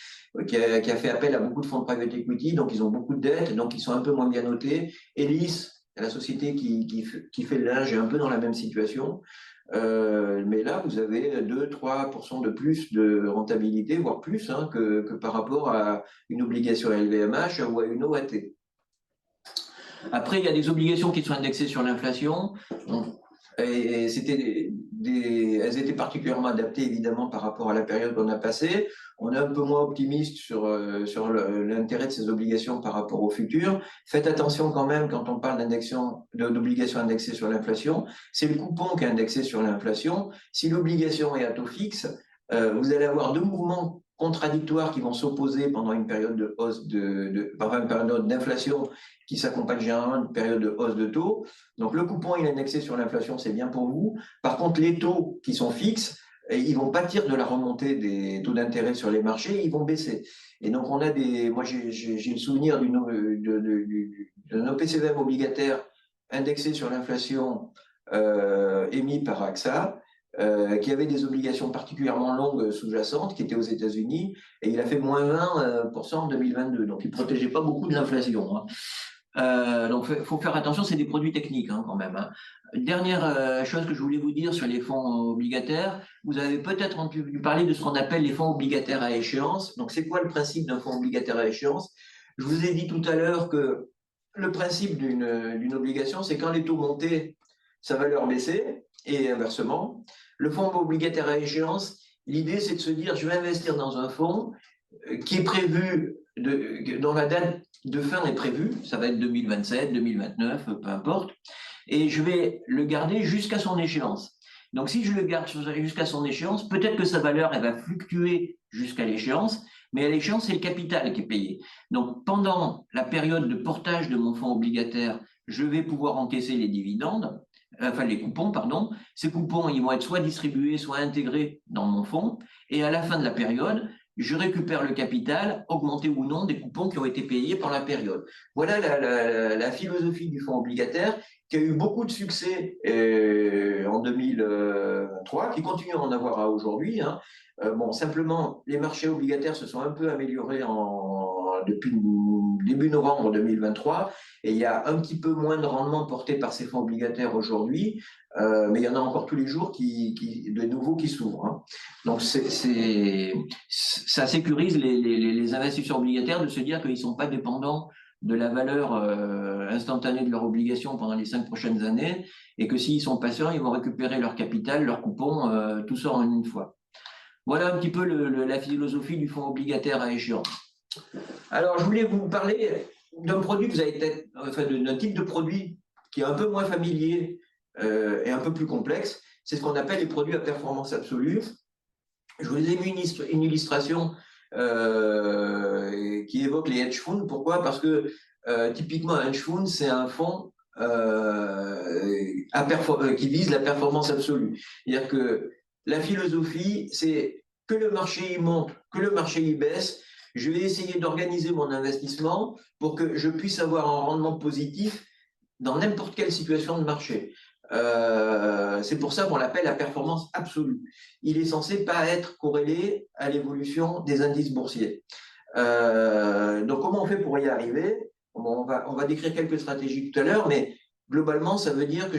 Speaker 1: qui a fait appel à beaucoup de fonds de private equity, donc ils ont beaucoup de dettes, donc ils sont un peu moins bien notés. Elis, la société qui fait le linge, est un peu dans la même situation. Mais là, vous avez 2-3% de plus de rentabilité, voire plus, hein, que par rapport à une obligation LVMH ou à une OAT. Après, il y a des obligations qui sont indexées sur l'inflation. Et elles étaient particulièrement adaptées, évidemment, par rapport à la période qu'on a passée. On est un peu moins optimiste sur l'intérêt de ces obligations par rapport au futur. Faites attention quand même quand on parle d'obligations indexées sur l'inflation. C'est le coupon qui est indexé sur l'inflation. Si l'obligation est à taux fixe, vous allez avoir deux mouvements contradictoires qui vont s'opposer pendant une période de hausse une période d'inflation qui s'accompagne généralement d'une période de hausse de taux. Donc le coupon il est indexé sur l'inflation, c'est bien pour vous. Par contre, les taux qui sont fixes, ils vont pâtir de la remontée des taux d'intérêt sur les marchés, ils vont baisser. Et donc on a moi j'ai le souvenir d'un OPCVM obligataire indexé sur l'inflation émis par AXA, qui avait des obligations particulièrement longues sous-jacentes, qui étaient aux États-Unis, et il a fait moins 20% en 2022. Donc il ne protégeait pas beaucoup de l'inflation. Donc il faut faire attention, c'est des produits techniques quand même. Dernière chose que je voulais vous dire sur les fonds obligataires, vous avez peut-être entendu parler de ce qu'on appelle les fonds obligataires à échéance. Donc c'est quoi le principe d'un fonds obligataire à échéance? Je vous ai dit tout à l'heure que le principe d'une obligation, c'est quand les taux montaient, sa valeur baissait, et inversement. Le fonds obligataire à échéance, l'idée c'est de se dire, je vais investir dans un fonds qui est prévu, dont la date de fin est prévue, ça va être 2027, 2029, peu importe, et je vais le garder jusqu'à son échéance. Donc si je le garde jusqu'à son échéance, peut-être que sa valeur elle va fluctuer jusqu'à l'échéance, mais à l'échéance, c'est le capital qui est payé. Donc pendant la période de portage de mon fonds obligataire, je vais pouvoir encaisser les dividendes, enfin les coupons, pardon. Ces coupons, ils vont être soit distribués, soit intégrés dans mon fonds, et à la fin de la période, je récupère le capital, augmenté ou non, des coupons qui ont été payés pendant la période. Voilà la philosophie du fonds obligataire qui a eu beaucoup de succès en 2003, qui continue à en avoir aujourd'hui. Bon, simplement, les marchés obligataires se sont un peu améliorés depuis début novembre 2023 et il y a un petit peu moins de rendement porté par ces fonds obligataires aujourd'hui, mais il y en a encore tous les jours de nouveaux qui s'ouvrent. Donc, ça sécurise les investisseurs obligataires de se dire qu'ils ne sont pas dépendants de la valeur instantanée de leur obligation pendant les 5 prochaines années et que s'ils sont patients, ils vont récupérer leur capital, leur coupon, tout ça en une fois. Voilà un petit peu la philosophie du fonds obligataire à échéance. Alors, je voulais vous parler d'un produit que vous avez peut-être, enfin, d'un type de produit qui est un peu moins familier et un peu plus complexe. C'est ce qu'on appelle les produits à performance absolue. Je vous ai mis une illustration qui évoque les hedge funds. Pourquoi? Parce que typiquement, un hedge fund, c'est un fonds qui vise la performance absolue. C'est-à-dire que la philosophie, c'est que le marché y monte, que le marché y baisse. Je vais essayer d'organiser mon investissement pour que je puisse avoir un rendement positif dans n'importe quelle situation de marché. C'est pour ça qu'on l'appelle la performance absolue. Il est censé pas être corrélé à l'évolution des indices boursiers. Donc, comment on fait pour y arriver? Bon, on va décrire quelques stratégies tout à l'heure, mais globalement, ça veut dire que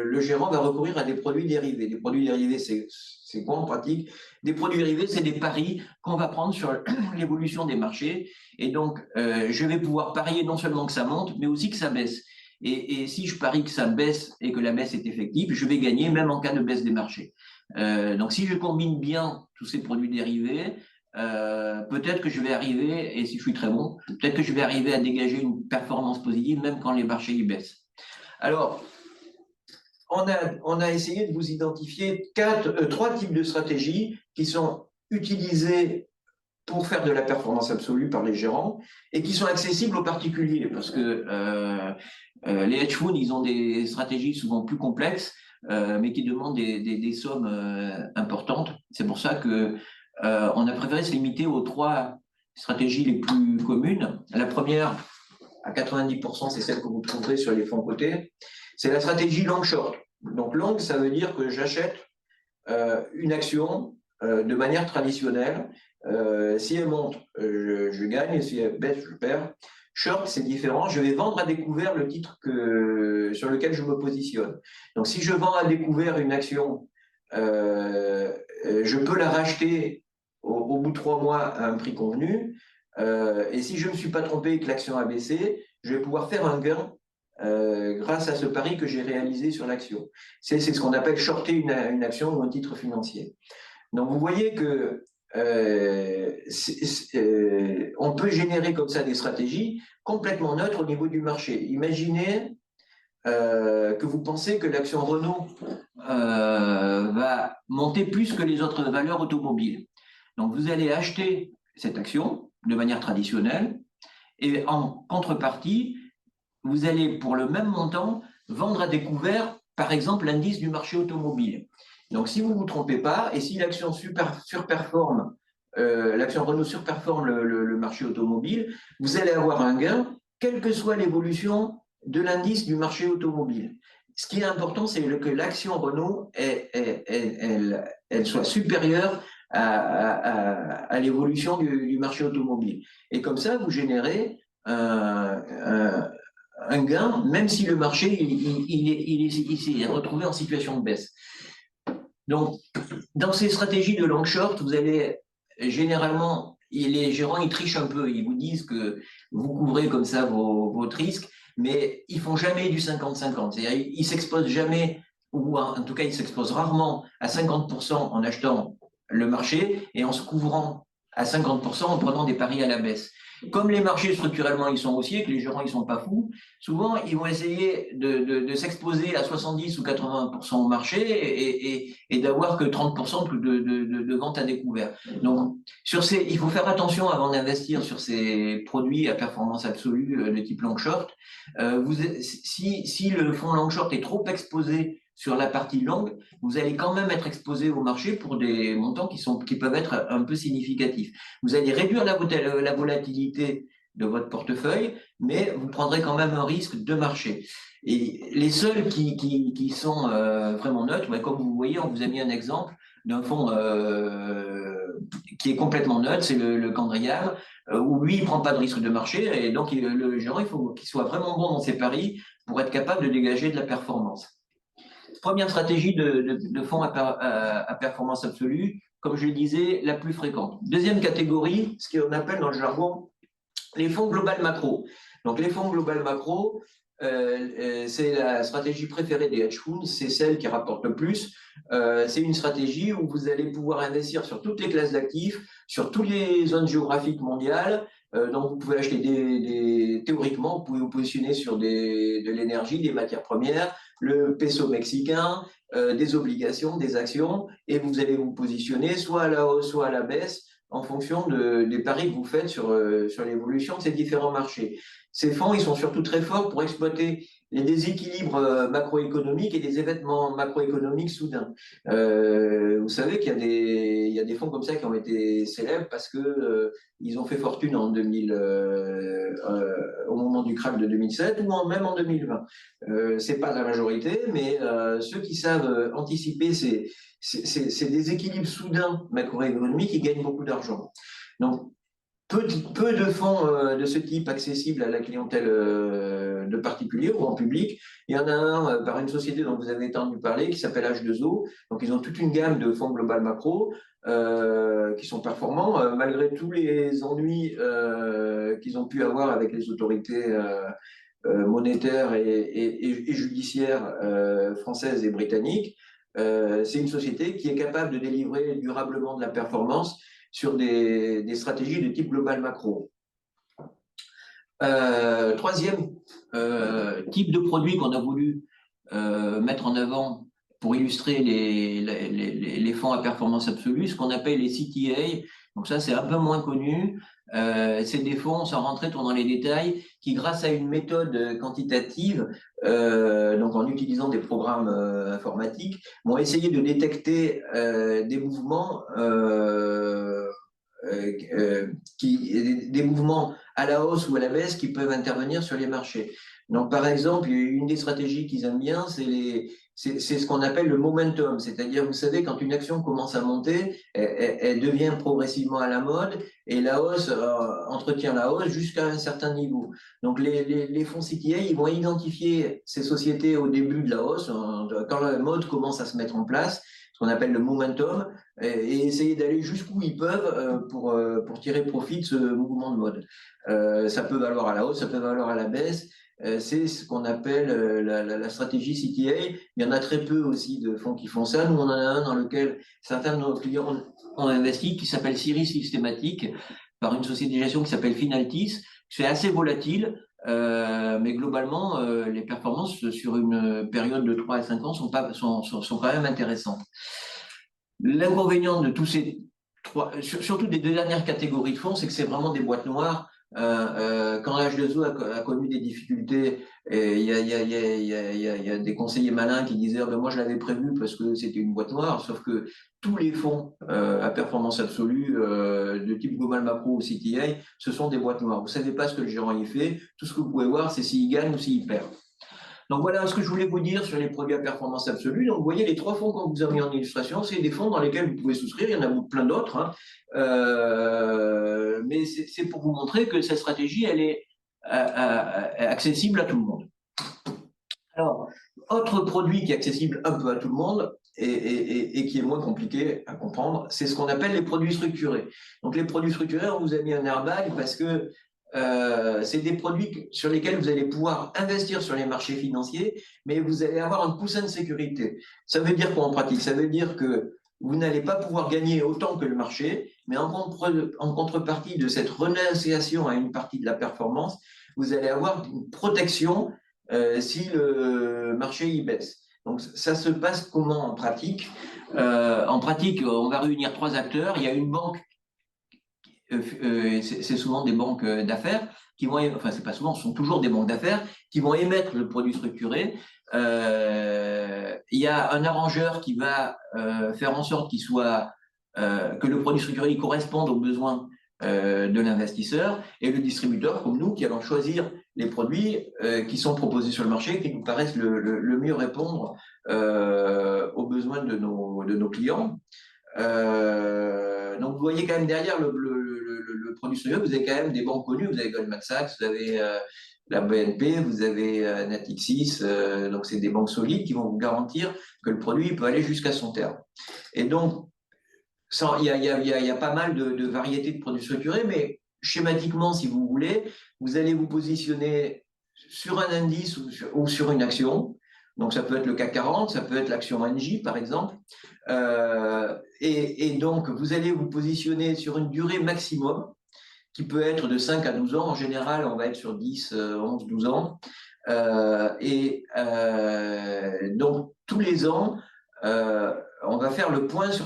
Speaker 1: le gérant va recourir à des produits dérivés. Des produits dérivés, c'est quoi en pratique? Des produits dérivés, c'est des paris qu'on va prendre sur l'évolution des marchés. Et donc, je vais pouvoir parier non seulement que ça monte, mais aussi que ça baisse. Et si je parie que ça baisse et que la baisse est effective, je vais gagner même en cas de baisse des marchés. Donc, si je combine bien tous ces produits dérivés, peut-être que je vais arriver, et si je suis très bon, peut-être que je vais arriver à dégager une performance positive même quand les marchés y baissent. Alors, on a essayé de vous identifier trois types de stratégies qui sont utilisées pour faire de la performance absolue par les gérants et qui sont accessibles aux particuliers parce que les hedge funds, ils ont des stratégies souvent plus complexes, mais qui demandent des sommes importantes. C'est pour ça que on a préféré se limiter aux trois stratégies les plus communes. La première, à 90%, c'est celle que vous trouverez sur les fonds cotés. C'est la stratégie long-short. Donc long, ça veut dire que j'achète une action de manière traditionnelle. Si elle monte, je gagne, et si elle baisse, je perds. Short, c'est différent. Je vais vendre à découvert le titre sur lequel je me positionne. Donc, si je vends à découvert une action, je peux la racheter au bout de 3 mois à un prix convenu. Et si je ne me suis pas trompé et que l'action a baissé, je vais pouvoir faire un gain grâce à ce pari que j'ai réalisé sur l'action. C'est ce qu'on appelle shorter une action ou un titre financier. Donc vous voyez que on peut générer comme ça des stratégies complètement neutres au niveau du marché. Imaginez que vous pensez que l'action Renault va monter plus que les autres valeurs automobiles. Donc vous allez acheter cette action de manière traditionnelle et en contrepartie, vous allez pour le même montant vendre à découvert, par exemple, l'indice du marché automobile. Donc si vous ne vous trompez pas et si l'action surperforme, l'action Renault surperforme le marché automobile, vous allez avoir un gain, quelle que soit l'évolution de l'indice du marché automobile. Ce qui est important, c'est que l'action Renault, elle soit supérieure à l'évolution du marché automobile. Et comme ça, vous générez un gain, même si le marché il s'est retrouvé en situation de baisse. Donc, dans ces stratégies de long short, vous allez généralement, les gérants, ils trichent un peu. Ils vous disent que vous couvrez comme ça votre risque, mais ils font jamais du 50-50. C'est-à-dire, ils s'exposent jamais, ou en tout cas, ils s'exposent rarement à 50% en achetant le marché et en se couvrant à 50% en prenant des paris à la baisse. Comme les marchés structurellement ils sont haussiers, que les gérants ils sont pas fous, souvent ils vont essayer de s'exposer à 70 ou 80% au marché et d'avoir que 30% de vente à découvert. Donc il faut faire attention avant d'investir sur ces produits à performance absolue de type long short. Si le fonds long short est trop exposé sur la partie longue, vous allez quand même être exposé au marché pour des montants qui peuvent être un peu significatifs. Vous allez réduire la volatilité de votre portefeuille, mais vous prendrez quand même un risque de marché. Et les seuls qui sont vraiment neutres, comme vous voyez, on vous a mis un exemple d'un fonds qui est complètement neutre, c'est le Candriam, où lui, il ne prend pas de risque de marché, et donc le gérant, il faut qu'il soit vraiment bon dans ses paris pour être capable de dégager de la performance. Première stratégie de fonds à performance absolue, comme je le disais, la plus fréquente. Deuxième catégorie, ce qu'on appelle dans le jargon les fonds global macro. Donc les fonds global macro, c'est la stratégie préférée des hedge funds, c'est celle qui rapporte le plus. C'est une stratégie où vous allez pouvoir investir sur toutes les classes d'actifs, sur toutes les zones géographiques mondiales. Donc vous pouvez acheter théoriquement, vous pouvez vous positionner sur de l'énergie, des matières premières, le peso mexicain, des obligations, des actions, et vous allez vous positionner soit à la hausse, soit à la baisse, en fonction des paris que vous faites sur l'évolution de ces différents marchés. Ces fonds, ils sont surtout très forts pour exploiter les déséquilibres macroéconomiques et des événements macroéconomiques soudains. Vous savez qu'il y a des fonds comme ça qui ont été célèbres parce que ils ont fait fortune en 2000, au moment du crack de 2007 ou même en 2020. C'est pas la majorité, mais ceux qui savent anticiper ces déséquilibres soudains macroéconomiques qui gagnent beaucoup d'argent. Donc, peu de fonds de ce type accessibles à la clientèle de particuliers ou en public. Il y en a un par une société dont vous avez entendu parler qui s'appelle H2O. Donc, ils ont toute une gamme de fonds global macro qui sont performants malgré tous les ennuis qu'ils ont pu avoir avec les autorités monétaires et judiciaires françaises et britanniques. C'est une société qui est capable de délivrer durablement de la performance sur des stratégies de type global macro. Troisième type de produit qu'on a voulu mettre en avant pour illustrer les fonds à performance absolue, ce qu'on appelle les CTA. Donc ça, c'est un peu moins connu. C'est des fonds, sans rentrer trop dans les détails, qui grâce à une méthode quantitative, donc en utilisant des programmes informatiques, vont essayer de détecter des mouvements des mouvements à la hausse ou à la baisse qui peuvent intervenir sur les marchés. Donc, par exemple, une des stratégies qu'ils aiment bien, c'est ce qu'on appelle le momentum, c'est-à-dire, vous savez, quand une action commence à monter, elle devient progressivement à la mode et la hausse entretient la hausse jusqu'à un certain niveau. Donc, les fonds CTA, ils vont identifier ces sociétés au début de la hausse, quand la mode commence à se mettre en place, ce qu'on appelle le momentum, et essayer d'aller jusqu'où ils peuvent pour tirer profit de ce mouvement de mode. Ça peut valoir à la hausse, ça peut valoir à la baisse. C'est ce qu'on appelle la stratégie CTA. Il y en a très peu aussi de fonds qui font ça. Nous, on en a un dans lequel certains de nos clients ont investi, qui s'appelle Siri Systématique, par une société de gestion qui s'appelle Finaltis. C'est assez volatile, mais globalement, les performances sur une période de 3 à 5 ans sont quand même intéressantes. L'inconvénient de tous ces trois, surtout des deux dernières catégories de fonds, c'est que c'est vraiment des boîtes noires. Quand l'H2O a connu des difficultés, il y a des conseillers malins qui disaient ben moi je l'avais prévu parce que c'était une boîte noire, sauf que tous les fonds à performance absolue de type Global Macro ou CTA, ce sont des boîtes noires. Vous ne savez pas ce que le gérant y fait, tout ce que vous pouvez voir c'est s'il gagne ou s'il perd. Donc voilà ce que je voulais vous dire sur les produits à performance absolue. Donc vous voyez, les trois fonds qu'on vous a mis en illustration, c'est des fonds dans lesquels vous pouvez souscrire. Il y en a plein d'autres, hein. Mais c'est pour vous montrer que cette stratégie, elle est accessible à tout le monde. Alors, autre produit qui est accessible un peu à tout le monde et qui est moins compliqué à comprendre, c'est ce qu'on appelle les produits structurés. Donc les produits structurés, on vous a mis un airbag parce que c'est des produits sur lesquels vous allez pouvoir investir sur les marchés financiers, mais vous allez avoir un coussin de sécurité. Ça veut dire quoi en pratique? Ça veut dire que vous n'allez pas pouvoir gagner autant que le marché, mais en contrepartie de cette renonciation à une partie de la performance, vous allez avoir une protection si le marché y baisse. Donc ça se passe comment en pratique? En pratique, on va réunir trois acteurs. Il y a une banque, c'est souvent des banques d'affaires qui vont, enfin c'est pas souvent, ce sont toujours des banques d'affaires qui vont émettre le produit structuré. Il y a un arrangeur qui va faire en sorte qu'il soit que le produit structuré corresponde aux besoins de l'investisseur, et le distributeur comme nous qui allons choisir les produits qui sont proposés sur le marché, qui nous paraissent le mieux répondre aux besoins de nos clients. Donc vous voyez quand même derrière le produit structuré, vous avez quand même des banques connues, vous avez Goldman Sachs, vous avez la BNP, vous avez Natixis, donc c'est des banques solides qui vont vous garantir que le produit peut aller jusqu'à son terme. Et donc, il y a pas mal de variétés de produits structurés, mais schématiquement, si vous voulez, vous allez vous positionner sur un indice ou sur une action. Donc, ça peut être le CAC 40, ça peut être l'action NJ, par exemple. Et donc, vous allez vous positionner sur une durée maximum qui peut être de 5 à 12 ans. En général, on va être sur 10, 11, 12 ans. Donc, tous les ans, on va faire le point sur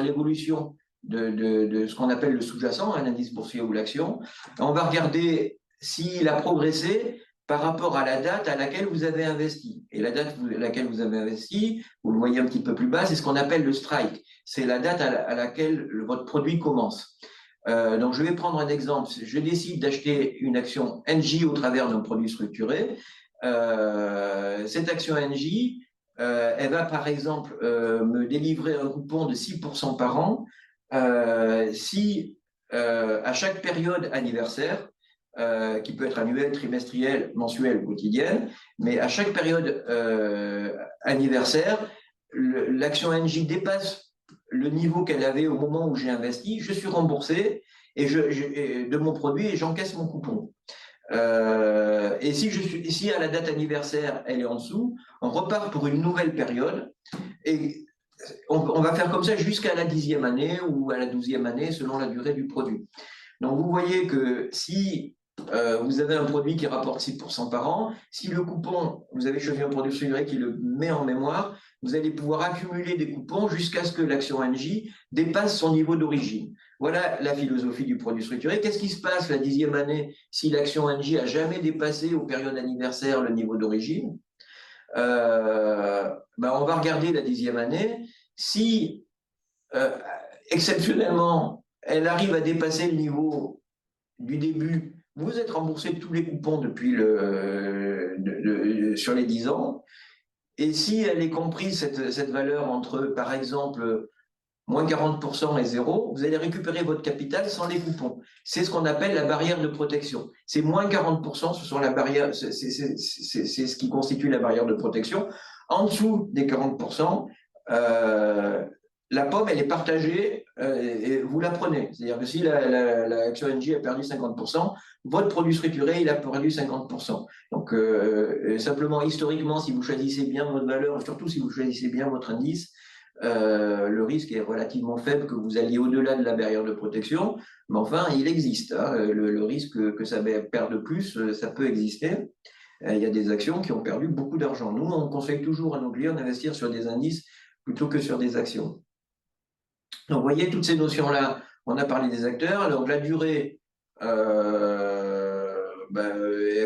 Speaker 1: l'évolution de ce qu'on appelle le sous-jacent, un indice boursier ou l'action. On va regarder s'il a progressé par rapport à la date à laquelle vous avez investi. Et la date à laquelle vous avez investi, vous le voyez un petit peu plus bas, c'est ce qu'on appelle le strike. C'est la date à laquelle votre produit commence. Donc, je vais prendre un exemple. Je décide d'acheter une action NJ au travers d'un produit structuré. Cette action NJ, elle va par exemple me délivrer un coupon de 6% par an si à chaque période anniversaire, qui peut être annuelle, trimestrielle, mensuelle, quotidienne, mais à chaque période anniversaire, l'action NJ dépasse le niveau qu'elle avait au moment où j'ai investi, je suis remboursé de mon produit et j'encaisse mon coupon. Et si à la date anniversaire, elle est en dessous, on repart pour une nouvelle période et on va faire comme ça jusqu'à la 10e année ou à la 12e année selon la durée du produit. Donc vous voyez que si vous avez un produit qui rapporte 6% par an, si le coupon, vous avez choisi un produit structuré qui le met en mémoire, vous allez pouvoir accumuler des coupons jusqu'à ce que l'action NJ dépasse son niveau d'origine. Voilà la philosophie du produit structuré. Qu'est-ce qui se passe la 10e année si l'action NJ a jamais dépassé aux périodes anniversaires le niveau d'origine? On va regarder la 10e année. Si exceptionnellement elle arrive à dépasser le niveau du début, vous êtes remboursé de tous les coupons depuis sur les 10 ans. Et si elle est comprise, cette valeur entre, par exemple, moins 40% et zéro, vous allez récupérer votre capital sans les coupons. C'est ce qu'on appelle la barrière de protection. C'est moins 40%, ce sont la barrière, c'est ce qui constitue la barrière de protection. En dessous des 40%, la pomme, elle est partagée et vous la prenez. C'est-à-dire que si l'action NJ a perdu 50%, votre produit structuré, il a perdu 50%. Donc, simplement, historiquement, si vous choisissez bien votre valeur, surtout si vous choisissez bien votre indice, le risque est relativement faible que vous alliez au-delà de la barrière de protection, mais enfin, il existe. Hein. Le risque que ça perde plus, ça peut exister. Il y a des actions qui ont perdu beaucoup d'argent. Nous, on conseille toujours à nos clients d'investir sur des indices plutôt que sur des actions. Donc, vous voyez, toutes ces notions-là, on a parlé des acteurs. Donc, la durée, elle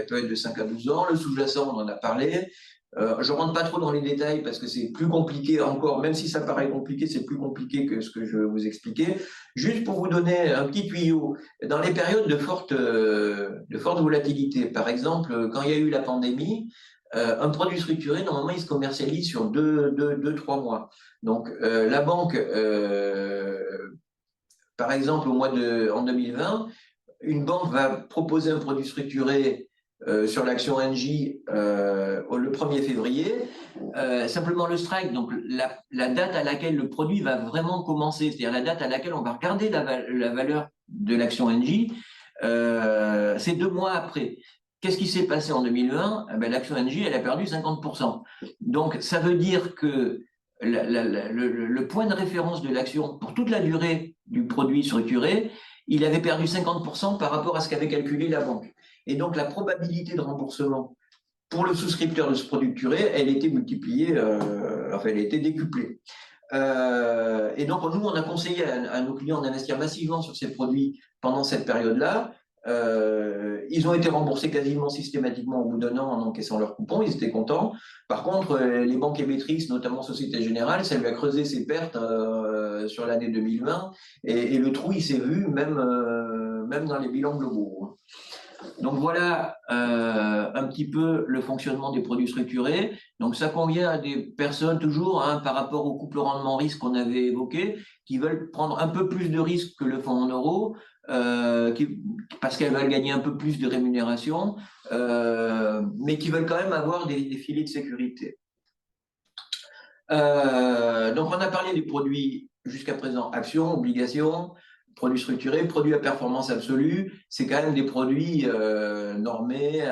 Speaker 1: peut être de 5 à 12 ans. Le sous-jacent, on en a parlé. Je ne rentre pas trop dans les détails parce que c'est plus compliqué encore, même si ça paraît compliqué, c'est plus compliqué que ce que je vais vous expliquer. Juste pour vous donner un petit tuyau, dans les périodes de forte volatilité, par exemple, quand il y a eu la pandémie, un produit structuré, normalement, il se commercialise sur 2-3 mois. Donc, la banque, par exemple, en 2020, une banque va proposer un produit structuré sur l'action NJ le 1er février. Simplement le strike, donc la date à laquelle le produit va vraiment commencer, c'est-à-dire la date à laquelle on va regarder la valeur de l'action NJ, c'est 2 mois après. Qu'est-ce qui s'est passé en 2020 ? L'action NJ, elle a perdu 50%. Donc, ça veut dire que le point de référence de l'action pour toute la durée du produit structuré, il avait perdu 50% par rapport à ce qu'avait calculé la banque. Et donc, la probabilité de remboursement pour le souscripteur de ce produit structuré, elle était multipliée, elle était décuplée. Et donc, nous, on a conseillé à nos clients d'investir massivement sur ces produits pendant cette période-là. Ils ont été remboursés quasiment systématiquement au bout d'un an en encaissant leurs coupons, ils étaient contents. Par contre, les banques émettrices, notamment Société Générale, ça lui a creusé ses pertes sur l'année 2020 et le trou, il s'est vu même dans les bilans globaux. Donc voilà un petit peu le fonctionnement des produits structurés. Donc ça convient à des personnes toujours, par rapport au couple rendement-risque qu'on avait évoqué, qui veulent prendre un peu plus de risques que le fonds en euros, parce qu'elles veulent gagner un peu plus de rémunération, mais qui veulent quand même avoir des filets de sécurité. Donc on a parlé des produits jusqu'à présent, actions, obligations, produits structurés, produits à performance absolue, c'est quand même des produits normés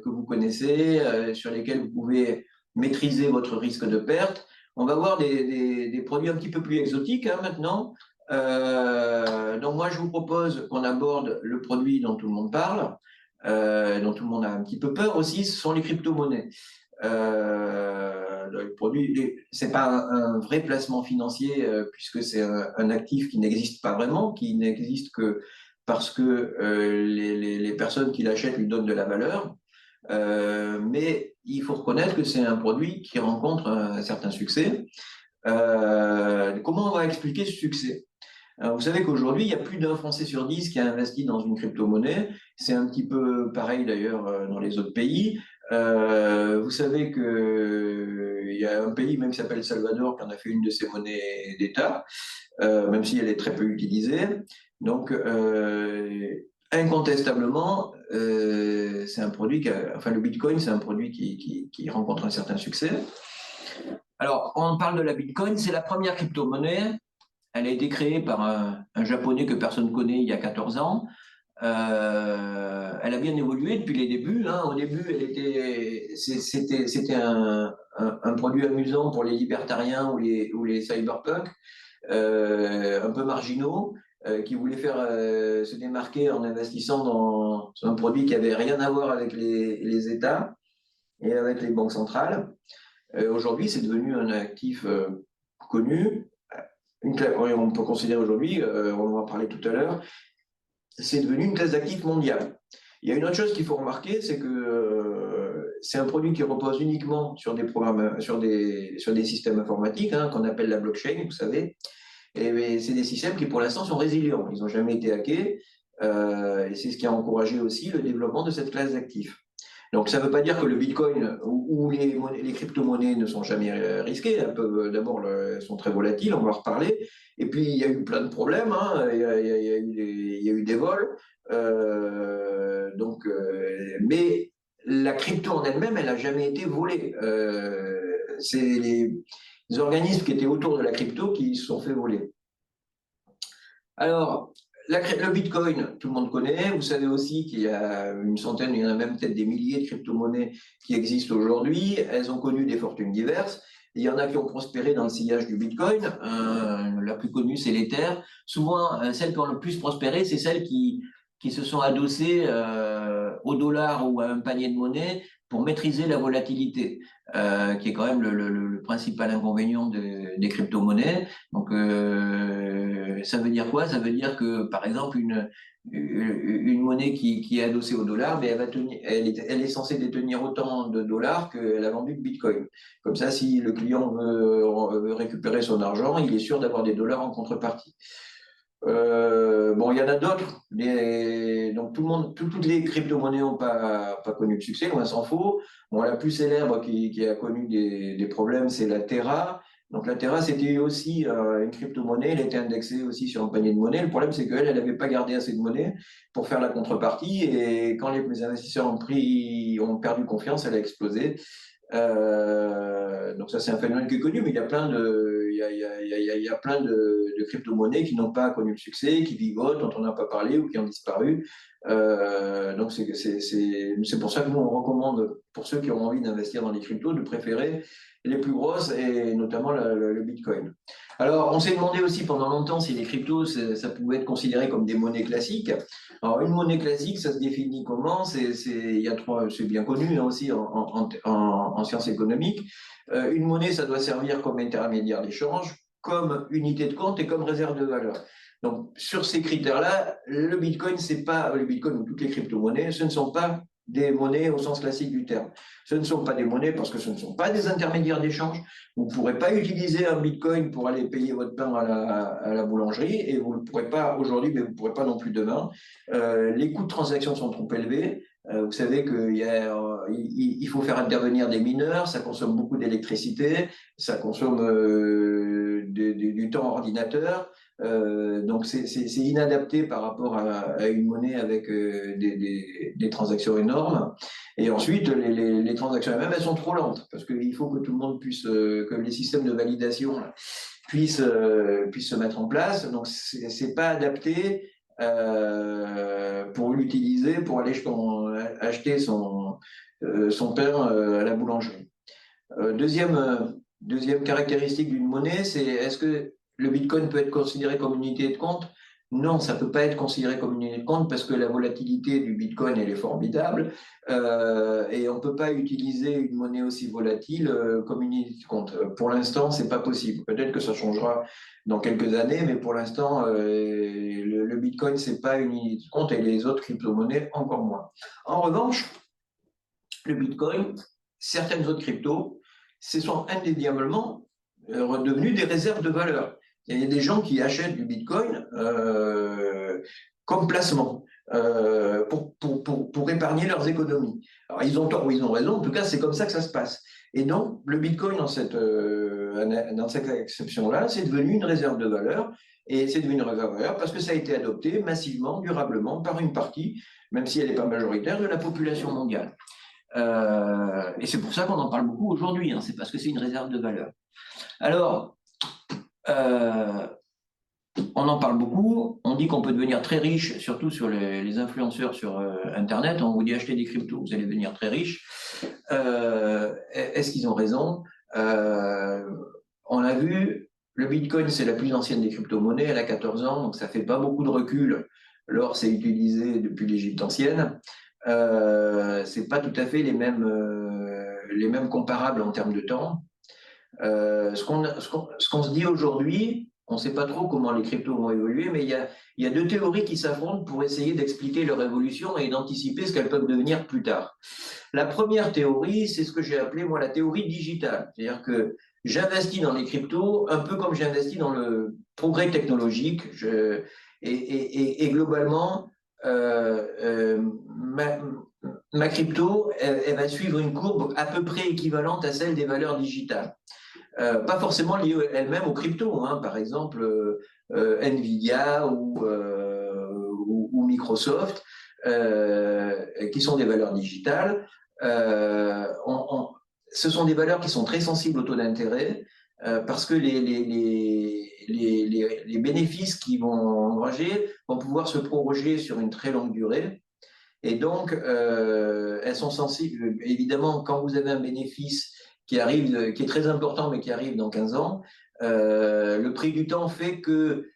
Speaker 1: que vous connaissez, sur lesquels vous pouvez maîtriser votre risque de perte. On va voir des produits un petit peu plus exotiques maintenant. Donc moi, je vous propose qu'on aborde le produit dont tout le monde parle, dont tout le monde a un petit peu peur aussi, ce sont les crypto-monnaies. Le produit, c'est pas un vrai placement financier puisque c'est un actif qui n'existe pas vraiment, qui n'existe que parce que les personnes qui l'achètent lui donnent de la valeur. Mais il faut reconnaître que c'est un produit qui rencontre un certain succès. Comment on va expliquer ce succès ? Alors, vous savez qu'aujourd'hui, il y a plus d'un Français sur 10 qui a investi dans une crypto-monnaie. C'est un petit peu pareil d'ailleurs dans les autres pays. Vous savez qu'il y a un pays même qui s'appelle Salvador qui en a fait une de ses monnaies d'État, même si elle est très peu utilisée. Donc, incontestablement, c'est un produit le Bitcoin, c'est un produit qui rencontre un certain succès. Alors, on parle de la Bitcoin, c'est la première crypto-monnaie. Elle a été créée par un Japonais que personne ne connaît il y a 14 ans. Elle a bien évolué depuis les débuts. Hein. Au début, c'était un produit amusant pour les libertariens ou les cyberpunks, un peu marginaux, qui voulaient se démarquer en investissant dans un produit qui n'avait rien à voir avec les États et avec les banques centrales. Aujourd'hui, c'est devenu un actif connu. On peut considérer aujourd'hui, on en va parler tout à l'heure, c'est devenu une classe d'actifs mondiale. Il y a une autre chose qu'il faut remarquer, c'est que c'est un produit qui repose uniquement sur des programmes, sur des systèmes informatiques, qu'on appelle la blockchain, vous savez. Et c'est des systèmes qui, pour l'instant, sont résilients. Ils n'ont jamais été hackés. Et c'est ce qui a encouragé aussi le développement de cette classe d'actifs. Donc, ça ne veut pas dire que le Bitcoin ou les crypto-monnaies ne sont jamais risquées. D'abord, elles sont très volatiles, on va en reparler. Et puis, il y a eu plein de problèmes, hein. Il y a eu des vols. Mais la crypto en elle-même, elle n'a jamais été volée. C'est les organismes qui étaient autour de la crypto qui se sont fait voler. Alors, le Bitcoin, tout le monde connaît. Vous savez aussi qu'il y a une centaine, il y en a même peut-être des milliers de crypto-monnaies qui existent aujourd'hui. Elles ont connu des fortunes diverses. Il y en a qui ont prospéré dans le sillage du Bitcoin. La plus connue, c'est l'Ether. Souvent, celles qui ont le plus prospéré, c'est celles qui se sont adossées au dollar ou à un panier de monnaie pour maîtriser la volatilité, qui est quand même le principal inconvénient des crypto-monnaies. Donc, ça veut dire quoi? Ça veut dire que, par exemple, une monnaie qui est adossée au dollar, mais elle est censée détenir autant de dollars qu'elle a vendu de Bitcoin. Comme ça, si le client veut récupérer son argent, il est sûr d'avoir des dollars en contrepartie. Bon, il y en a d'autres. Donc, toutes les crypto-monnaies n'ont pas connu de succès, loin s'en faut. Bon, la plus célèbre qui a connu des problèmes, c'est la Terra. Donc, la Terra, c'était aussi une crypto-monnaie. Elle était indexée aussi sur un panier de monnaie. Le problème, c'est qu'elle n'avait pas gardé assez de monnaie pour faire la contrepartie. Et quand les investisseurs ont perdu confiance, elle a explosé. Donc ça, c'est un phénomène qui est connu, mais il y a plein de crypto-monnaies qui n'ont pas connu le succès, qui vivotent, dont on n'a pas parlé ou qui ont disparu. Donc c'est pour ça que nous, on recommande, pour ceux qui ont envie d'investir dans les cryptos, de préférer les plus grosses et notamment le Bitcoin. Alors, on s'est demandé aussi pendant longtemps si les cryptos, ça pouvait être considéré comme des monnaies classiques. Alors, une monnaie classique, ça se définit comment? C'est bien connu, hein, aussi en sciences économiques. Une monnaie, ça doit servir comme intermédiaire d'échange, comme unité de compte et comme réserve de valeur. Donc, sur ces critères-là, le Bitcoin ou toutes les crypto-monnaies, ce ne sont pas des monnaies au sens classique du terme. Ce ne sont pas des monnaies parce que ce ne sont pas des intermédiaires d'échange. Vous ne pourrez pas utiliser un Bitcoin pour aller payer votre pain à la boulangerie et vous ne le pourrez pas aujourd'hui, mais vous ne pourrez pas non plus demain. Les coûts de transaction sont trop élevés. Vous savez qu'il faut faire intervenir des mineurs, ça consomme beaucoup d'électricité, ça consomme du temps ordinateur. Donc c'est inadapté par rapport à une monnaie avec des transactions énormes. Et ensuite, les transactions elles-mêmes, elles sont trop lentes parce qu'il faut que tout le monde puisse, que les systèmes de validation puissent se mettre en place. Donc c'est pas adapté pour l'utiliser, pour aller acheter son pain à la boulangerie. Deuxième caractéristique d'une monnaie, c'est est-ce que le Bitcoin peut être considéré comme une unité de compte? Non, ça ne peut pas être considéré comme une unité de compte parce que la volatilité du Bitcoin, elle est formidable et on ne peut pas utiliser une monnaie aussi volatile comme une unité de compte. Pour l'instant, ce n'est pas possible. Peut-être que ça changera dans quelques années, mais pour l'instant, le Bitcoin, ce n'est pas une unité de compte et les autres crypto-monnaies encore moins. En revanche, le Bitcoin, certaines autres cryptos, ce sont indéniablement redevenus des réserves de valeur. Il y a des gens qui achètent du Bitcoin comme placement pour épargner leurs économies. Alors, ils ont tort ou ils ont raison, en tout cas, c'est comme ça que ça se passe. Et donc, le Bitcoin, dans cette exception-là, c'est devenu une réserve de valeur. Et c'est devenu une réserve de valeur parce que ça a été adopté massivement, durablement, par une partie, même si elle n'est pas majoritaire, de la population mondiale. Et c'est pour ça qu'on en parle beaucoup aujourd'hui, hein, c'est parce que c'est une réserve de valeur. Alors, on en parle beaucoup, on dit qu'on peut devenir très riche, surtout sur les influenceurs sur Internet, on vous dit acheter des cryptos, vous allez devenir très riche. Est-ce qu'ils ont raison? On a vu, le Bitcoin c'est la plus ancienne des crypto-monnaies, elle a 14 ans, donc ça fait pas beaucoup de recul. L'or s'est utilisé depuis l'Égypte ancienne. C'est pas tout à fait les mêmes comparables en termes de temps. Ce qu'on se dit aujourd'hui, on ne sait pas trop comment les cryptos vont évoluer, mais il y a deux théories qui s'affrontent pour essayer d'expliquer leur évolution et d'anticiper ce qu'elles peuvent devenir plus tard. La première théorie, c'est ce que j'ai appelé, moi, la théorie digitale. C'est-à-dire que j'investis dans les cryptos un peu comme j'investis dans le progrès technologique. Et globalement, ma crypto, elle va suivre une courbe à peu près équivalente à celle des valeurs digitales. Pas forcément liées elles-mêmes aux cryptos, hein. Par exemple, Nvidia ou Microsoft, qui sont des valeurs digitales. Ce sont des valeurs qui sont très sensibles au taux d'intérêt, parce que les bénéfices qu'ils vont engranger vont pouvoir se proroger sur une très longue durée. Et donc, elles sont sensibles. Évidemment, quand vous avez un bénéfice qui arrive, qui est très important, mais qui arrive dans 15 ans, le prix du temps fait que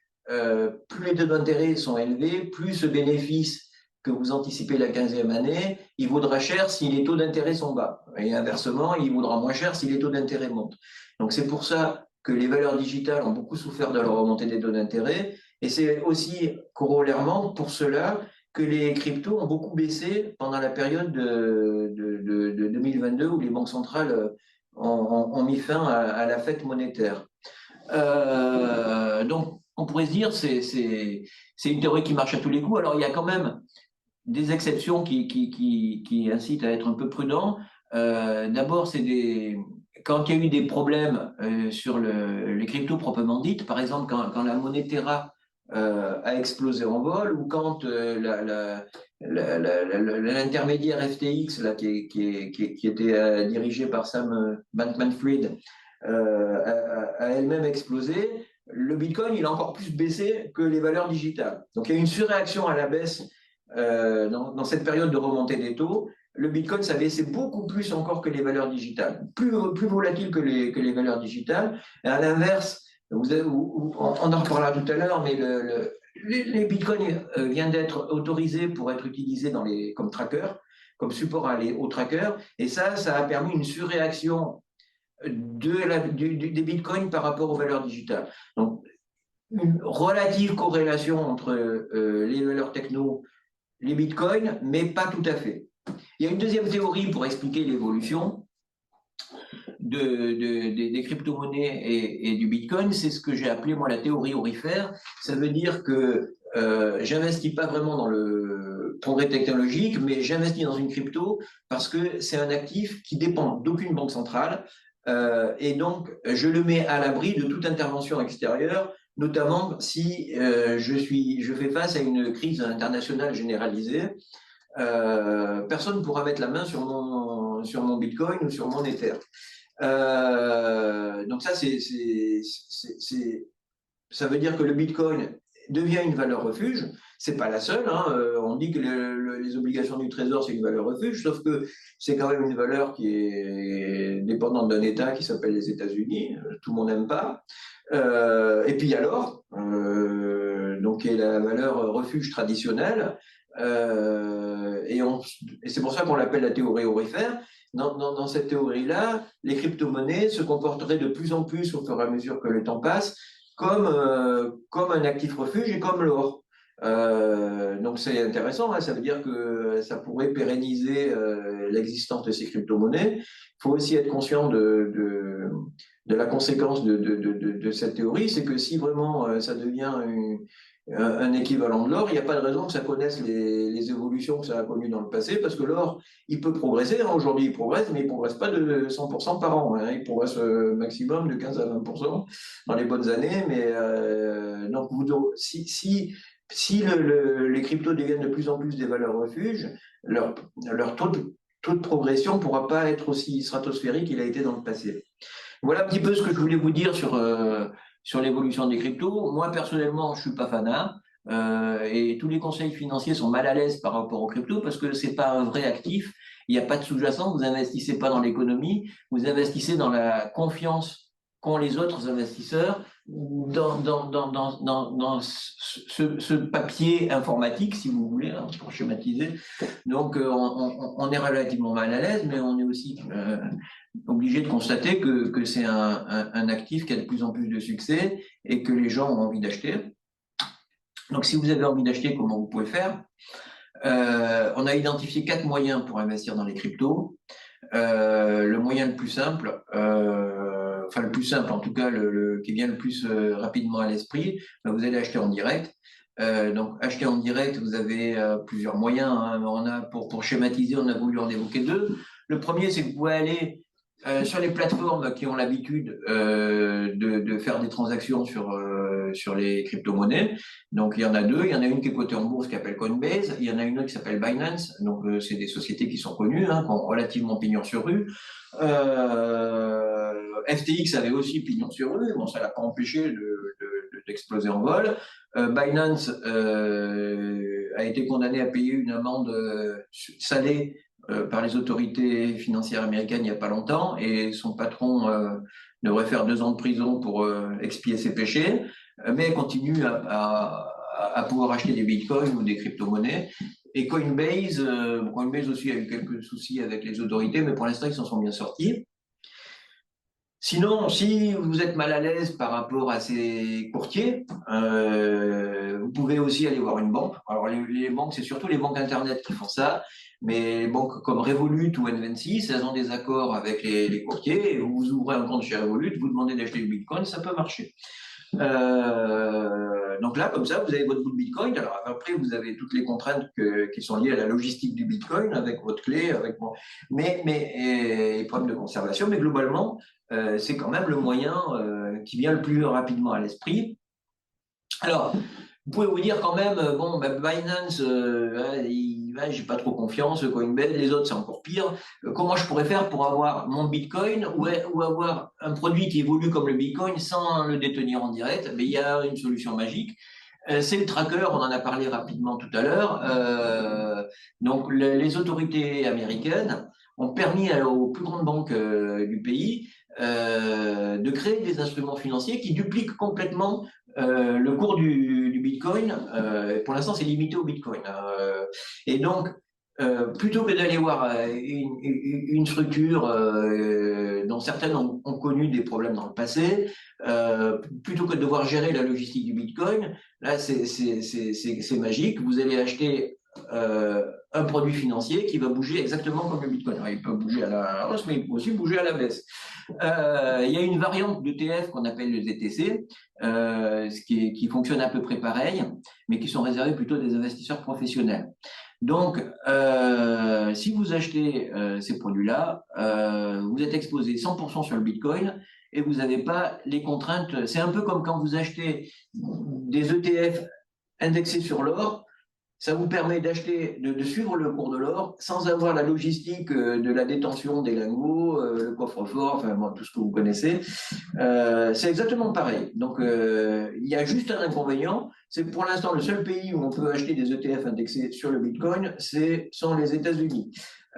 Speaker 1: plus les taux d'intérêt sont élevés, plus ce bénéfice que vous anticipez la 15e année, il vaudra cher si les taux d'intérêt sont bas. Et inversement, il vaudra moins cher si les taux d'intérêt montent. Donc c'est pour ça que les valeurs digitales ont beaucoup souffert de la remontée des taux d'intérêt. Et c'est aussi corollairement pour cela que les cryptos ont beaucoup baissé pendant la période de 2022 où les banques centrales ont mis fin à la fête monétaire. Donc, on pourrait se dire c'est une théorie qui marche à tous les coups. Alors, il y a quand même des exceptions qui incitent à être un peu prudent. D'abord, quand il y a eu des problèmes sur les cryptos proprement dites, par exemple quand la monnaie Terra a explosé en vol, ou quand l'intermédiaire FTX, là, qui était dirigé par Sam Bankman-Fried, a elle-même explosé, le Bitcoin, il a encore plus baissé que les valeurs digitales. Donc il y a une surréaction à la baisse dans cette période de remontée des taux. Le Bitcoin, ça baissait beaucoup plus encore que les valeurs digitales, plus volatile que les valeurs digitales. Et à l'inverse, on en reparlera tout à l'heure, mais les bitcoins viennent d'être autorisés pour être utilisés comme tracker, comme support aux trackers, et ça a permis une surréaction des bitcoins par rapport aux valeurs digitales. Donc, une relative corrélation entre les valeurs techno, les bitcoins, mais pas tout à fait. Il y a une deuxième théorie pour expliquer l'évolution des crypto-monnaies et du Bitcoin, c'est ce que j'ai appelé moi la théorie aurifère. Ça veut dire que j'investis pas vraiment dans le progrès technologique, mais j'investis dans une crypto parce que c'est un actif qui dépend d'aucune banque centrale, et donc je le mets à l'abri de toute intervention extérieure, notamment si je fais face à une crise internationale généralisée. Personne ne pourra mettre la main sur mon Bitcoin ou sur mon Ether. Donc ça veut dire que le Bitcoin devient une valeur refuge. C'est pas la seule, hein. On dit que les obligations du Trésor, c'est une valeur refuge, sauf que c'est quand même une valeur qui est dépendante d'un État qui s'appelle les États-Unis. Tout le monde n'aime pas. Et puis il y a l'or, donc qui est la valeur refuge traditionnelle. Et c'est pour ça qu'on l'appelle la théorie aurifère. Dans cette théorie-là, les crypto-monnaies se comporteraient de plus en plus, au fur et à mesure que le temps passe, comme un actif refuge et comme l'or. Donc c'est intéressant, hein, ça veut dire que ça pourrait pérenniser l'existence de ces crypto-monnaies. Il faut aussi être conscient de la conséquence de cette théorie, c'est que si vraiment ça devient un équivalent de l'or, il n'y a pas de raison que ça connaisse les évolutions que ça a connues dans le passé, parce que l'or, il peut progresser, hein. Aujourd'hui il progresse, mais il ne progresse pas de 100% par an, hein. Il progresse maximum de 15 à 20% dans les bonnes années, mais donc si les cryptos deviennent de plus en plus des valeurs refuges, leur taux de progression ne pourra pas être aussi stratosphérique qu'il a été dans le passé. Voilà un petit peu ce que je voulais vous dire sur l'évolution des cryptos. Moi, personnellement, je ne suis pas fanat. Et tous les conseils financiers sont mal à l'aise par rapport aux cryptos parce que ce n'est pas un vrai actif. Il n'y a pas de sous-jacent. Vous n'investissez pas dans l'économie. Vous investissez dans la confiance qu'ont les autres investisseurs dans ce papier informatique, si vous voulez, hein, pour schématiser. Donc, on est relativement mal à l'aise, mais on est aussi obligé de constater que c'est un actif qui a de plus en plus de succès et que les gens ont envie d'acheter. Donc, si vous avez envie d'acheter, comment vous pouvez faire? On a identifié 4 moyens pour investir dans les cryptos. Le moyen le plus simple, en tout cas qui vient le plus rapidement à l'esprit, vous allez acheter en direct. Donc, acheter en direct, vous avez plusieurs moyens, hein. Pour schématiser, on a voulu en évoquer deux. Le premier, c'est que vous pouvez aller sur les plateformes qui ont l'habitude de faire des transactions sur les crypto-monnaies. Donc, il y en a deux. Il y en a une qui est cotée en bourse qui s'appelle Coinbase. Il y en a une autre qui s'appelle Binance. Donc, c'est des sociétés qui sont connues, hein, qui ont relativement pignon sur rue. FTX avait aussi pignon sur rue. Bon, ça l'a pas empêché d'exploser en vol. Binance a été condamné à payer une amende salée par les autorités financières américaines il n'y a pas longtemps, et son patron devrait faire 2 ans de prison pour expier ses péchés, mais elle continue à pouvoir acheter des bitcoins ou des crypto-monnaies. Et Coinbase aussi a eu quelques soucis avec les autorités, mais pour l'instant, ils s'en sont bien sortis. Sinon, si vous êtes mal à l'aise par rapport à ces courtiers, vous pouvez aussi aller voir une banque. Alors, les banques, c'est surtout les banques Internet qui font ça, mais les banques comme Revolut ou N26, elles ont des accords avec les courtiers, et vous ouvrez un compte chez Revolut, vous demandez d'acheter du Bitcoin, ça peut marcher. Donc là, comme ça, vous avez votre bout de Bitcoin. Alors après, vous avez toutes les contraintes qui sont liées à la logistique du Bitcoin, avec votre clé, et problèmes de conservation. Mais globalement, c'est quand même le moyen qui vient le plus rapidement à l'esprit. Alors, vous pouvez vous dire quand même, bon, Binance, j'ai pas trop confiance, Coinbase, les autres c'est encore pire. Comment je pourrais faire pour avoir mon Bitcoin ou avoir un produit qui évolue comme le Bitcoin sans le détenir en direct? Mais il y a une solution magique. C'est le tracker, on en a parlé rapidement tout à l'heure. Donc, les autorités américaines ont permis aux plus grandes banques du pays de créer des instruments financiers qui dupliquent complètement le cours du Bitcoin. Pour l'instant, c'est limité au Bitcoin. Et donc, plutôt que d'aller voir une structure dont certaines ont connu des problèmes dans le passé, plutôt que de devoir gérer la logistique du Bitcoin, là, c'est magique. Vous allez acheter un produit financier qui va bouger exactement comme le Bitcoin. Alors, il peut bouger à la hausse, mais il peut aussi bouger à la baisse. Il y a une variante d'ETF qu'on appelle le ZTC, qui fonctionne à peu près pareil, mais qui sont réservés plutôt à des investisseurs professionnels. Donc, si vous achetez ces produits-là, vous êtes exposé 100% sur le Bitcoin et vous n'avez pas les contraintes. C'est un peu comme quand vous achetez des ETF indexés sur l'or. Ça vous permet de suivre le cours de l'or sans avoir la logistique de la détention des lingots, le coffre-fort, enfin bon, tout ce que vous connaissez. C'est exactement pareil. Donc, il y a juste un inconvénient, c'est que pour l'instant, le seul pays où on peut acheter des ETF indexés sur le Bitcoin, sont les États-Unis.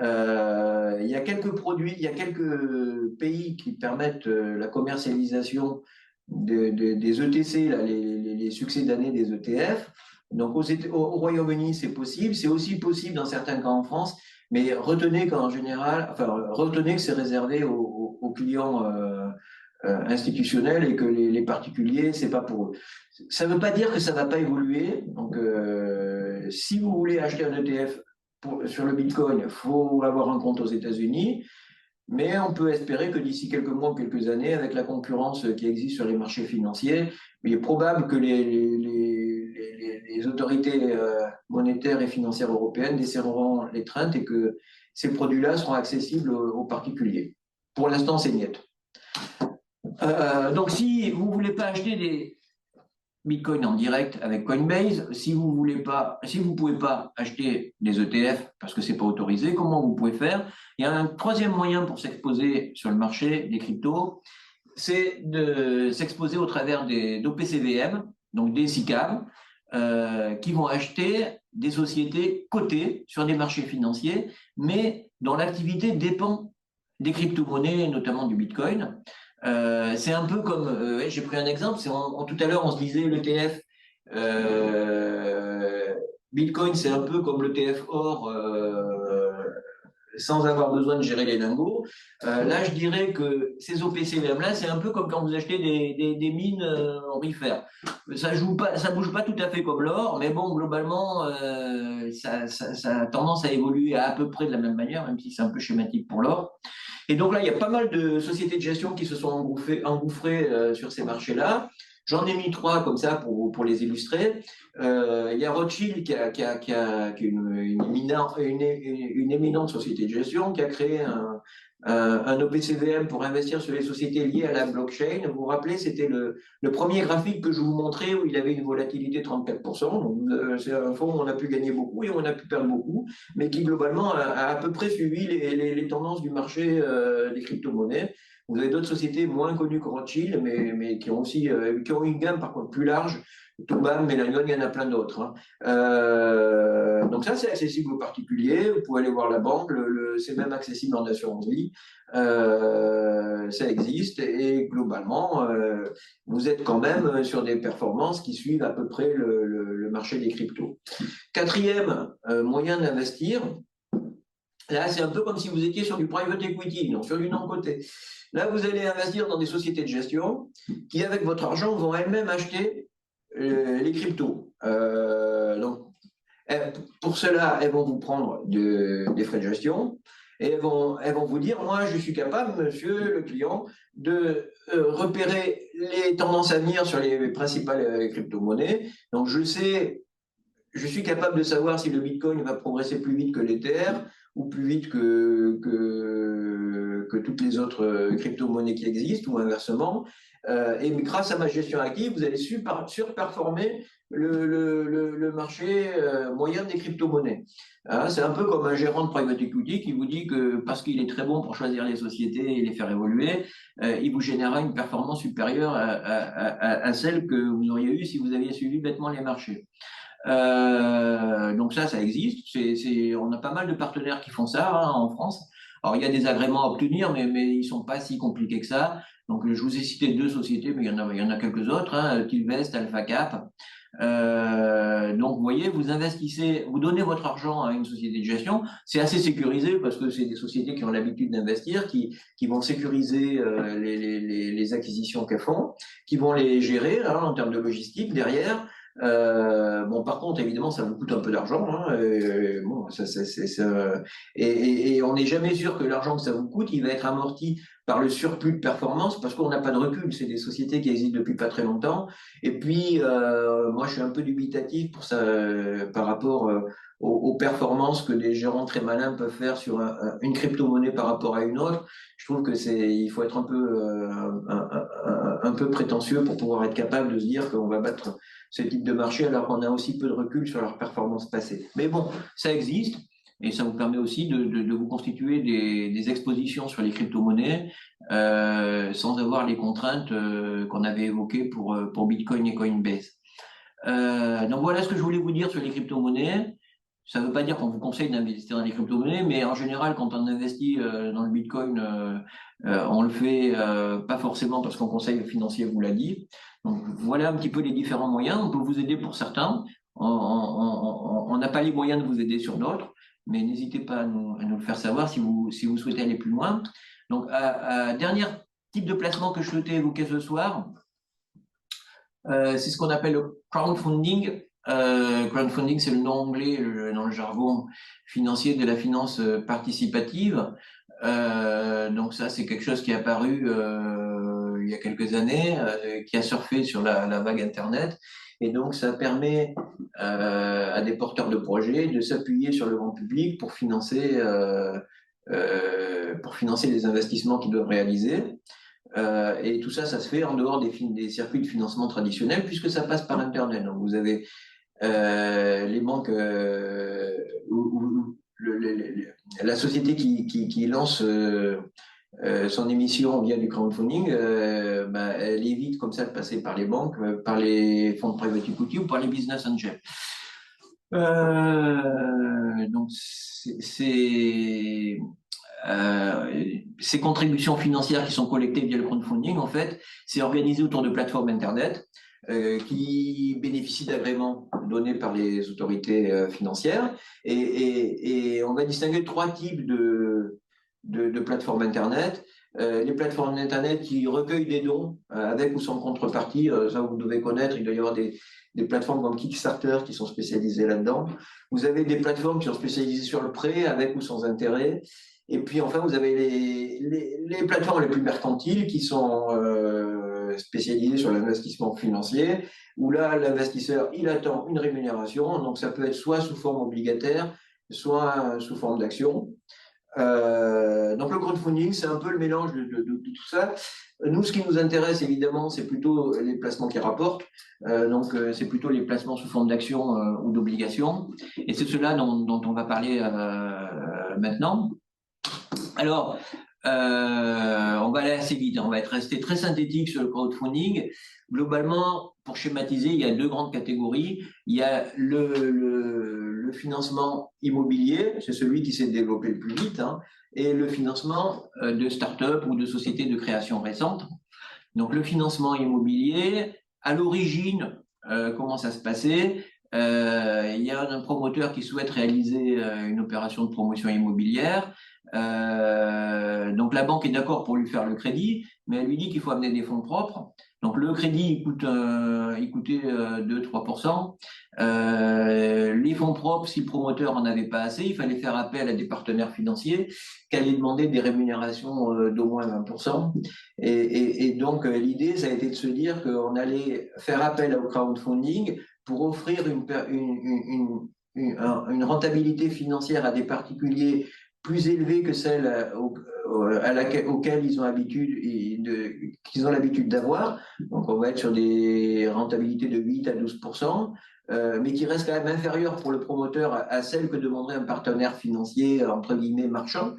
Speaker 1: Il y a quelques produits, il y a quelques pays qui permettent la commercialisation des ETC, là, les succès d'année des ETF. Donc au Royaume-Uni, c'est possible. C'est aussi possible dans certains cas en France, mais retenez retenez que c'est réservé aux clients institutionnels et que les particuliers, c'est pas pour eux. Ça ne veut pas dire que ça ne va pas évoluer. Donc, si vous voulez acheter un ETF sur le Bitcoin, il faut avoir un compte aux États-Unis. Mais on peut espérer que d'ici quelques mois ou quelques années, avec la concurrence qui existe sur les marchés financiers, il est probable que les autorités monétaires et financières européennes desserreront les teintes et que ces produits-là seront accessibles aux particuliers. Pour l'instant, c'est niet. Donc, si vous ne voulez pas acheter des Bitcoin en direct avec Coinbase, si vous ne pouvez pas acheter des ETF parce que ce n'est pas autorisé, comment vous pouvez faire? Il y a un troisième moyen pour s'exposer sur le marché des cryptos, c'est de s'exposer au travers d'OPCVM, donc des SICAV, qui vont acheter des sociétés cotées sur des marchés financiers, mais dont l'activité dépend des crypto-monnaies, notamment du Bitcoin. C'est un peu comme, j'ai pris un exemple, tout à l'heure on se disait l'ETF Bitcoin, c'est un peu comme l'ETF or, sans avoir besoin de gérer les lingots. Là, je dirais que ces OPCVM-là, c'est un peu comme quand vous achetez des mines aurifères. Ça bouge pas tout à fait comme l'or, mais bon, globalement, ça a tendance à évoluer à peu près de la même manière, même si c'est un peu schématique pour l'or. Et donc là, il y a pas mal de sociétés de gestion qui se sont engouffrées sur ces marchés-là. J'en ai mis 3 comme ça pour les illustrer. Il y a Rothschild qui a une éminente société de gestion qui a créé un OPCVM pour investir sur les sociétés liées à la blockchain. Vous vous rappelez, c'était le premier graphique que je vous montrais où il avait une volatilité de 34%. Donc, c'est un fonds où on a pu gagner beaucoup et on a pu perdre beaucoup, mais qui globalement a à peu près suivi les tendances du marché des crypto-monnaies. Vous avez d'autres sociétés moins connues que Rothschild, mais qui ont aussi qui ont une gamme par contre plus large. Toubam, Mélanion, il y en a plein d'autres. Hein. Donc ça, c'est accessible aux particuliers. Vous pouvez aller voir la banque. C'est même accessible en assurance vie. Ça existe et globalement, vous êtes quand même sur des performances qui suivent à peu près le marché des cryptos. Quatrième moyen d'investir, là, c'est un peu comme si vous étiez sur du private equity, donc sur du non-coté. Là, vous allez investir dans des sociétés de gestion qui, avec votre argent, vont elles-mêmes acheter les cryptos. Donc, pour cela, elles vont vous prendre des frais de gestion et elles vont vous dire, moi, je suis capable, monsieur le client, de repérer les tendances à venir sur les principales crypto-monnaies. Donc, je suis capable de savoir si le Bitcoin va progresser plus vite que l'Ether ou plus vite que toutes les autres crypto-monnaies qui existent, ou inversement. Et grâce à ma gestion active, vous allez surperformer le marché moyen des crypto-monnaies. Hein, c'est un peu comme un gérant de private equity qui vous dit que parce qu'il est très bon pour choisir les sociétés et les faire évoluer, il vous générera une performance supérieure à celle que vous auriez eue si vous aviez suivi bêtement les marchés. Donc ça existe. On a pas mal de partenaires qui font ça hein, en France. Alors il y a des agréments à obtenir, mais ils sont pas si compliqués que ça. Donc je vous ai cité 2 sociétés, mais il y en a quelques autres, hein, Tilvest, AlphaCap. Donc vous voyez, vous investissez, vous donnez votre argent à une société de gestion. C'est assez sécurisé parce que c'est des sociétés qui ont l'habitude d'investir, qui vont sécuriser les acquisitions qu'elles font, qui vont les gérer hein, en termes de logistique derrière. Bon, par contre, évidemment, ça vous coûte un peu d'argent. Hein, bon, et on n'est jamais sûr que l'argent que ça vous coûte, il va être amorti par le surplus de performance parce qu'on n'a pas de recul. C'est des sociétés qui existent depuis pas très longtemps. Et puis, moi, je suis un peu dubitatif pour ça, par rapport aux performances que des gérants très malins peuvent faire sur une crypto-monnaie par rapport à une autre. Je trouve que il faut être un peu prétentieux pour pouvoir être capable de se dire qu'on va battre ce type de marché alors qu'on a aussi peu de recul sur leurs performances passées. Mais bon, ça existe et ça vous permet aussi de vous constituer des expositions sur les crypto-monnaies sans avoir les contraintes qu'on avait évoquées pour Bitcoin et Coinbase. Donc voilà ce que je voulais vous dire sur les crypto-monnaies. Ça ne veut pas dire qu'on vous conseille d'investir dans les crypto-monnaies, mais en général, quand on investit dans le Bitcoin, on le fait pas forcément parce qu'un conseil financier vous l'a dit. Donc voilà un petit peu les différents moyens. On peut vous aider pour certains. On n'a pas les moyens de vous aider sur d'autres, mais n'hésitez pas à nous le faire savoir si vous souhaitez aller plus loin. Donc, dernier type de placement que je souhaitais évoquer ce soir, c'est ce qu'on appelle le crowdfunding. Crowdfunding, c'est le nom anglais dans le jargon financier de la finance participative. Donc ça, c'est quelque chose qui est apparu il y a quelques années, qui a surfé sur la vague Internet. Et donc, ça permet à des porteurs de projets de s'appuyer sur le grand public pour financer les investissements qu'ils doivent réaliser. Et tout ça, ça se fait en dehors des circuits de financement traditionnels puisque ça passe par Internet. Donc, vous avez les banques la société qui lance son émission via du crowdfunding, elle évite comme ça de passer par les banques, par les fonds de private equity ou par les business angels. Donc ces contributions financières qui sont collectées via le crowdfunding, en fait, c'est organisé autour de plateformes Internet qui bénéficient d'agréments donnés par les autorités financières. Et on va distinguer 3 types de plateformes Internet. Les plateformes Internet qui recueillent des dons avec ou sans contrepartie, ça vous devez connaître, il doit y avoir des plateformes comme Kickstarter qui sont spécialisées là-dedans. Vous avez des plateformes qui sont spécialisées sur le prêt avec ou sans intérêt. Et puis enfin, vous avez les plateformes les plus mercantiles qui sont spécialisés sur l'investissement financier, où là, l'investisseur, il attend une rémunération, donc ça peut être soit sous forme obligataire, soit sous forme d'action. Donc le crowdfunding, c'est un peu le mélange de tout ça. Nous, ce qui nous intéresse évidemment, c'est plutôt les placements qui rapportent. C'est plutôt les placements sous forme d'action ou d'obligation. Et c'est cela dont on va parler maintenant. Alors, on va aller assez vite, on va être resté très synthétique sur le crowdfunding. Globalement, pour schématiser, il y a deux grandes catégories. Il y a le financement immobilier, c'est celui qui s'est développé le plus vite, hein, et le financement de start-up ou de sociétés de création récente. Donc le financement immobilier, à l'origine, comment ça se passait? Il y a un promoteur qui souhaite réaliser une opération de promotion immobilière. Donc la banque est d'accord pour lui faire le crédit, mais elle lui dit qu'il faut amener des fonds propres. Donc le crédit il coûtait 2-3%. Les fonds propres, si le promoteur en avait pas assez, il fallait faire appel à des partenaires financiers qui allaient demander des rémunérations d'au moins 20%. Et donc l'idée, ça a été de se dire qu'on allait faire appel au crowdfunding pour offrir une rentabilité financière à des particuliers plus élevée que celle auquel ils ont qu'ils ont l'habitude d'avoir. Donc, on va être sur des rentabilités de 8 à 12%, mais qui restent quand même inférieures pour le promoteur à celles que demanderait un partenaire financier, entre guillemets, marchand,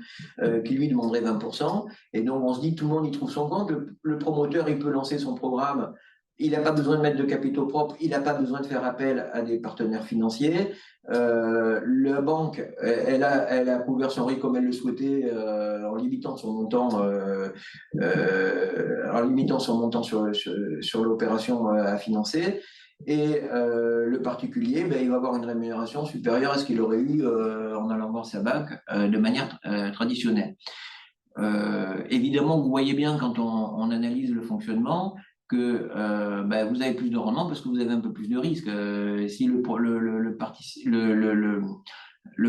Speaker 1: qui lui demanderait 20%. Et donc, on se dit que tout le monde y trouve son compte. Le promoteur, il peut lancer son programme. Il n'a pas besoin de mettre de capitaux propres, il n'a pas besoin de faire appel à des partenaires financiers. La banque, elle a couvert son risque comme elle le souhaitait en limitant son montant, sur l'opération à financer. Et le particulier, ben, il va avoir une rémunération supérieure à ce qu'il aurait eu en allant voir sa banque de manière traditionnelle. Évidemment, vous voyez bien quand on analyse le fonctionnement que vous avez plus de rendement parce que vous avez un peu plus de risque. Si le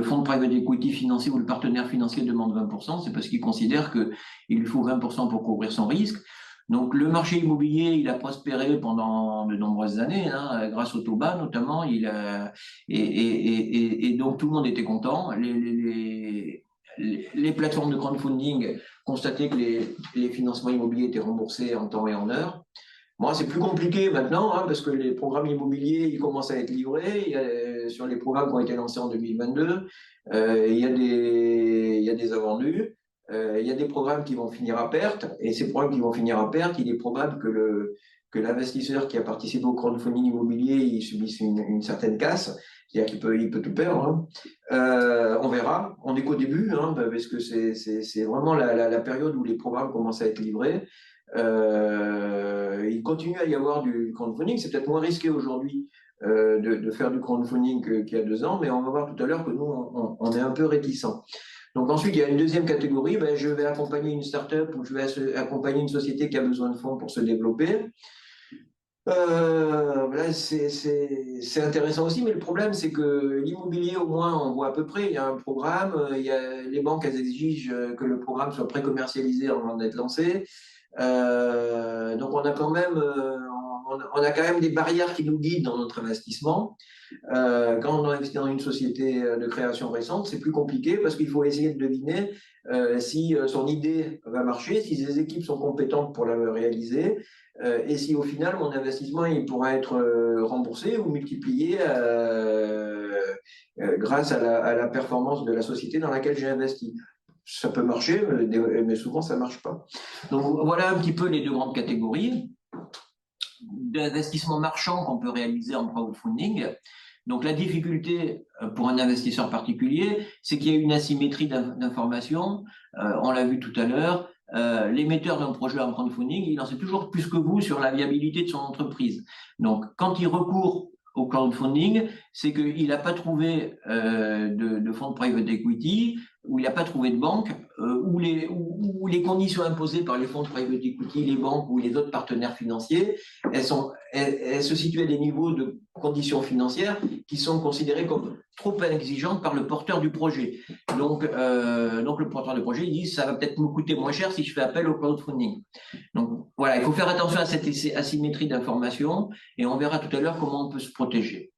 Speaker 1: fonds de private equity financier ou le partenaire financier demande 20%, c'est parce qu'il considère qu'il lui faut 20% pour couvrir son risque. Donc le marché immobilier, il a prospéré pendant de nombreuses années, hein, grâce au taux bas notamment. Et donc tout le monde était content. Les plateformes de crowdfunding constataient que les financements immobiliers étaient remboursés en temps et en heure. Bon, c'est plus compliqué maintenant, hein, parce que les programmes immobiliers, ils commencent à être livrés. Sur les programmes qui ont été lancés en 2022, il y a des invendus. Il y a des programmes qui vont finir à perte. Et ces programmes qui vont finir à perte, il est probable que l'investisseur qui a participé au crowdfunding immobilier, il subisse une certaine casse. C'est-à-dire qu'il peut tout perdre. Hein. On verra. On n'est qu'au début, hein, parce que c'est vraiment la période où les programmes commencent à être livrés. Il continue à y avoir du crowdfunding. C'est peut-être moins risqué aujourd'hui de faire du crowdfunding qu'il y a 2 ans, mais on va voir tout à l'heure que nous, on est un peu réticents. Donc ensuite, il y a une deuxième catégorie. Ben, je vais accompagner une start-up ou je vais accompagner une société qui a besoin de fonds pour se développer. Là, c'est intéressant aussi, mais le problème, c'est que l'immobilier, au moins, on voit à peu près, il y a un programme, les banques, elles exigent que le programme soit pré-commercialisé avant d'être lancé. Donc, on a quand même des barrières qui nous guident dans notre investissement. Quand on investit dans une société de création récente, c'est plus compliqué parce qu'il faut essayer de deviner si son idée va marcher, si ses équipes sont compétentes pour la réaliser, et si au final mon investissement il pourra être remboursé ou multiplié grâce à la performance de la société dans laquelle j'ai investi. Ça peut marcher, mais souvent ça ne marche pas. Donc voilà un petit peu les deux grandes catégories d'investissement marchand qu'on peut réaliser en crowdfunding. Donc la difficulté pour un investisseur particulier, c'est qu'il y a une asymétrie d'informations. On l'a vu tout à l'heure. L'émetteur d'un projet en crowdfunding, il en sait toujours plus que vous sur la viabilité de son entreprise. Donc quand il recourt au crowdfunding, c'est qu'il n'a pas trouvé de fonds de private equity,
Speaker 2: où il n'a pas trouvé de banque, où les conditions imposées par les fonds de private equity, les banques ou les autres partenaires financiers, elles se situent à des niveaux de conditions financières qui sont considérés comme trop exigeantes par le porteur du projet. Donc le porteur du projet, il dit, ça va peut-être me coûter moins cher si je fais appel au crowdfunding. Donc voilà, il faut faire attention à cette asymétrie d'information et on verra tout à l'heure comment on peut se protéger.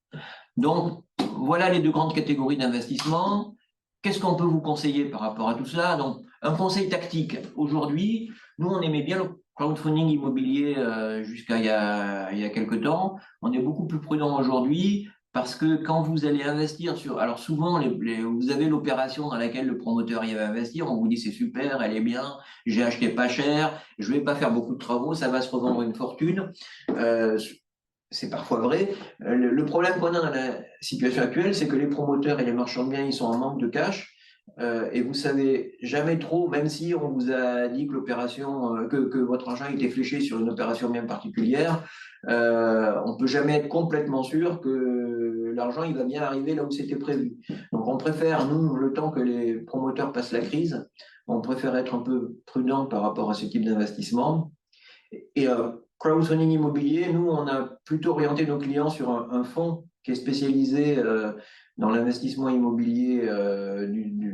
Speaker 2: Donc, voilà les deux grandes catégories d'investissement. Qu'est-ce qu'on peut vous conseiller par rapport à tout ça? Donc, un conseil tactique. Aujourd'hui, nous, on aimait bien le crowdfunding immobilier jusqu'à il y a quelques temps. On est beaucoup plus prudent aujourd'hui parce que quand vous allez investir sur... Alors souvent, vous avez l'opération dans laquelle le promoteur y va investir. On vous dit c'est super, elle est bien, j'ai acheté pas cher, je vais pas faire beaucoup de travaux, ça va se revendre une fortune. C'est parfois vrai. Le problème qu'on a dans la situation actuelle, c'est que les promoteurs et les marchands de biens, ils sont en manque de cash. Et vous savez jamais trop, même si on vous a dit que l'opération, que votre argent était fléché sur une opération bien particulière, on peut jamais être complètement sûr que l'argent il va bien arriver là où c'était prévu. Donc on préfère, nous, le temps que les promoteurs passent la crise, on préfère être un peu prudent par rapport à ce type d'investissement. Et crowdfunding immobilier, nous, on a plutôt orienté nos clients sur un fonds qui est spécialisé dans l'investissement immobilier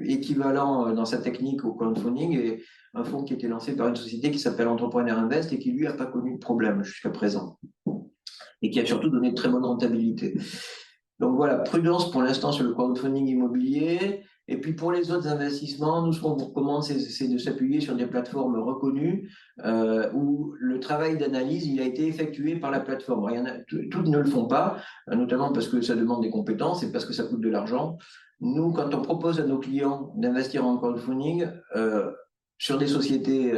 Speaker 2: équivalent dans sa technique au crowdfunding, et un fonds qui a été lancé par une société qui s'appelle Entrepreneur Invest et qui, lui, n'a pas connu de problème jusqu'à présent et qui a surtout donné de très bonnes rentabilités. Donc voilà, prudence pour l'instant sur le crowdfunding immobilier. Et puis pour les autres investissements, nous, ce qu'on vous recommande, c'est de s'appuyer sur des plateformes reconnues où le travail d'analyse, il a été effectué par la plateforme. Toutes ne le font pas, notamment parce que ça demande des compétences et parce que ça coûte de l'argent. Nous, quand on propose à nos clients d'investir en crowdfunding, sur des sociétés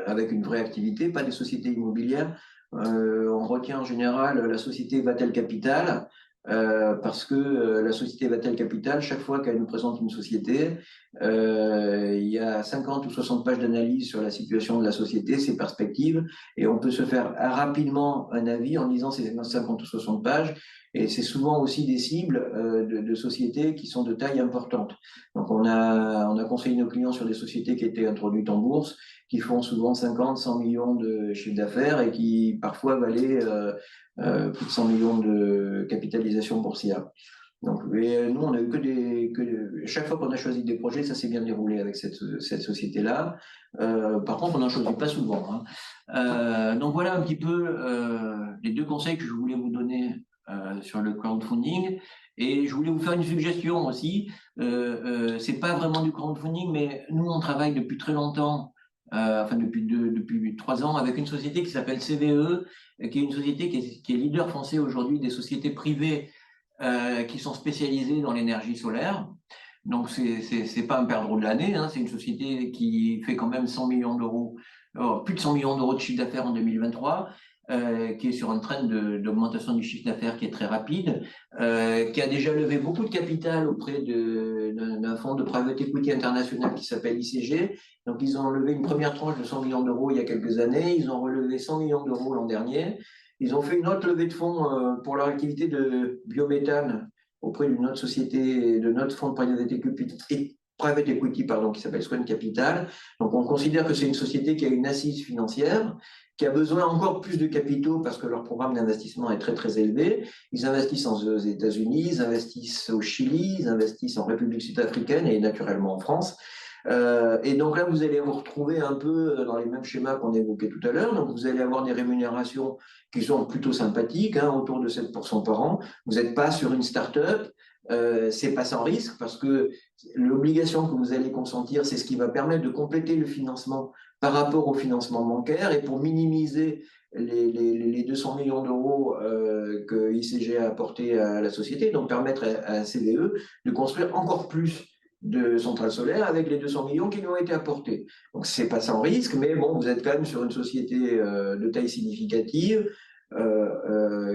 Speaker 2: avec une vraie activité, pas des sociétés immobilières, on retient en général la société Vatel Capital, parce que la société Vatel Capital, chaque fois qu'elle nous présente une société, il y a 50 ou 60 pages d'analyse sur la situation de la société, ses perspectives, et on peut se faire rapidement un avis en lisant ces 50 ou 60 pages. Et c'est souvent aussi des cibles de sociétés qui sont de taille importante. Donc on a conseillé nos clients sur des sociétés qui étaient introduites en bourse, qui font souvent 50, 100 millions de chiffre d'affaires et qui parfois valaient plus de 100 millions de capitalisation boursière. Donc, nous, on a eu chaque fois qu'on a choisi des projets, ça s'est bien déroulé avec cette société-là. Par contre, on n'en choisit pas souvent. Donc voilà un petit peu les deux conseils que je voulais vous donner sur le crowdfunding. Et je voulais vous faire une suggestion aussi. C'est pas vraiment du crowdfunding, mais nous, on travaille depuis très longtemps, depuis 3 ans, avec une société qui s'appelle CVE, qui est une société qui est leader français aujourd'hui des sociétés privées qui sont spécialisées dans l'énergie solaire. Donc, c'est pas un perdreau de l'année, hein, c'est une société qui fait quand même 100 millions d'euros, plus de 100 millions d'euros de chiffre d'affaires en 2023, qui est sur un train d'augmentation du chiffre d'affaires qui est très rapide, qui a déjà levé beaucoup de capital auprès d'un fonds de private equity international qui s'appelle ICG. Donc, ils ont levé une première tranche de 100 millions d'euros il y a quelques années, ils ont relevé 100 millions d'euros l'an dernier. Ils ont fait une autre levée de fonds pour leur activité de biométhane auprès d'une autre société, de notre fonds de private equity qui s'appelle Swan Capital. Donc, on considère que c'est une société qui a une assise financière, qui a besoin encore plus de capitaux parce que leur programme d'investissement est très, très élevé. Ils investissent aux États-Unis, ils investissent au Chili, ils investissent en République sud-africaine et naturellement en France. Et donc là, vous allez vous retrouver un peu dans les mêmes schémas qu'on évoquait tout à l'heure. Donc, vous allez avoir des rémunérations qui sont plutôt sympathiques, hein, autour de 7% par an. Vous n'êtes pas sur une start-up. C'est pas sans risque parce que l'obligation que vous allez consentir, c'est ce qui va permettre de compléter le financement par rapport au financement bancaire et pour minimiser les 200 millions d'euros que ICG a apporté à la société, donc permettre à CVE de construire encore plus de centrales solaires avec les 200 millions qui lui ont été apportés. Donc, c'est pas sans risque, mais bon, vous êtes quand même sur une société de taille significative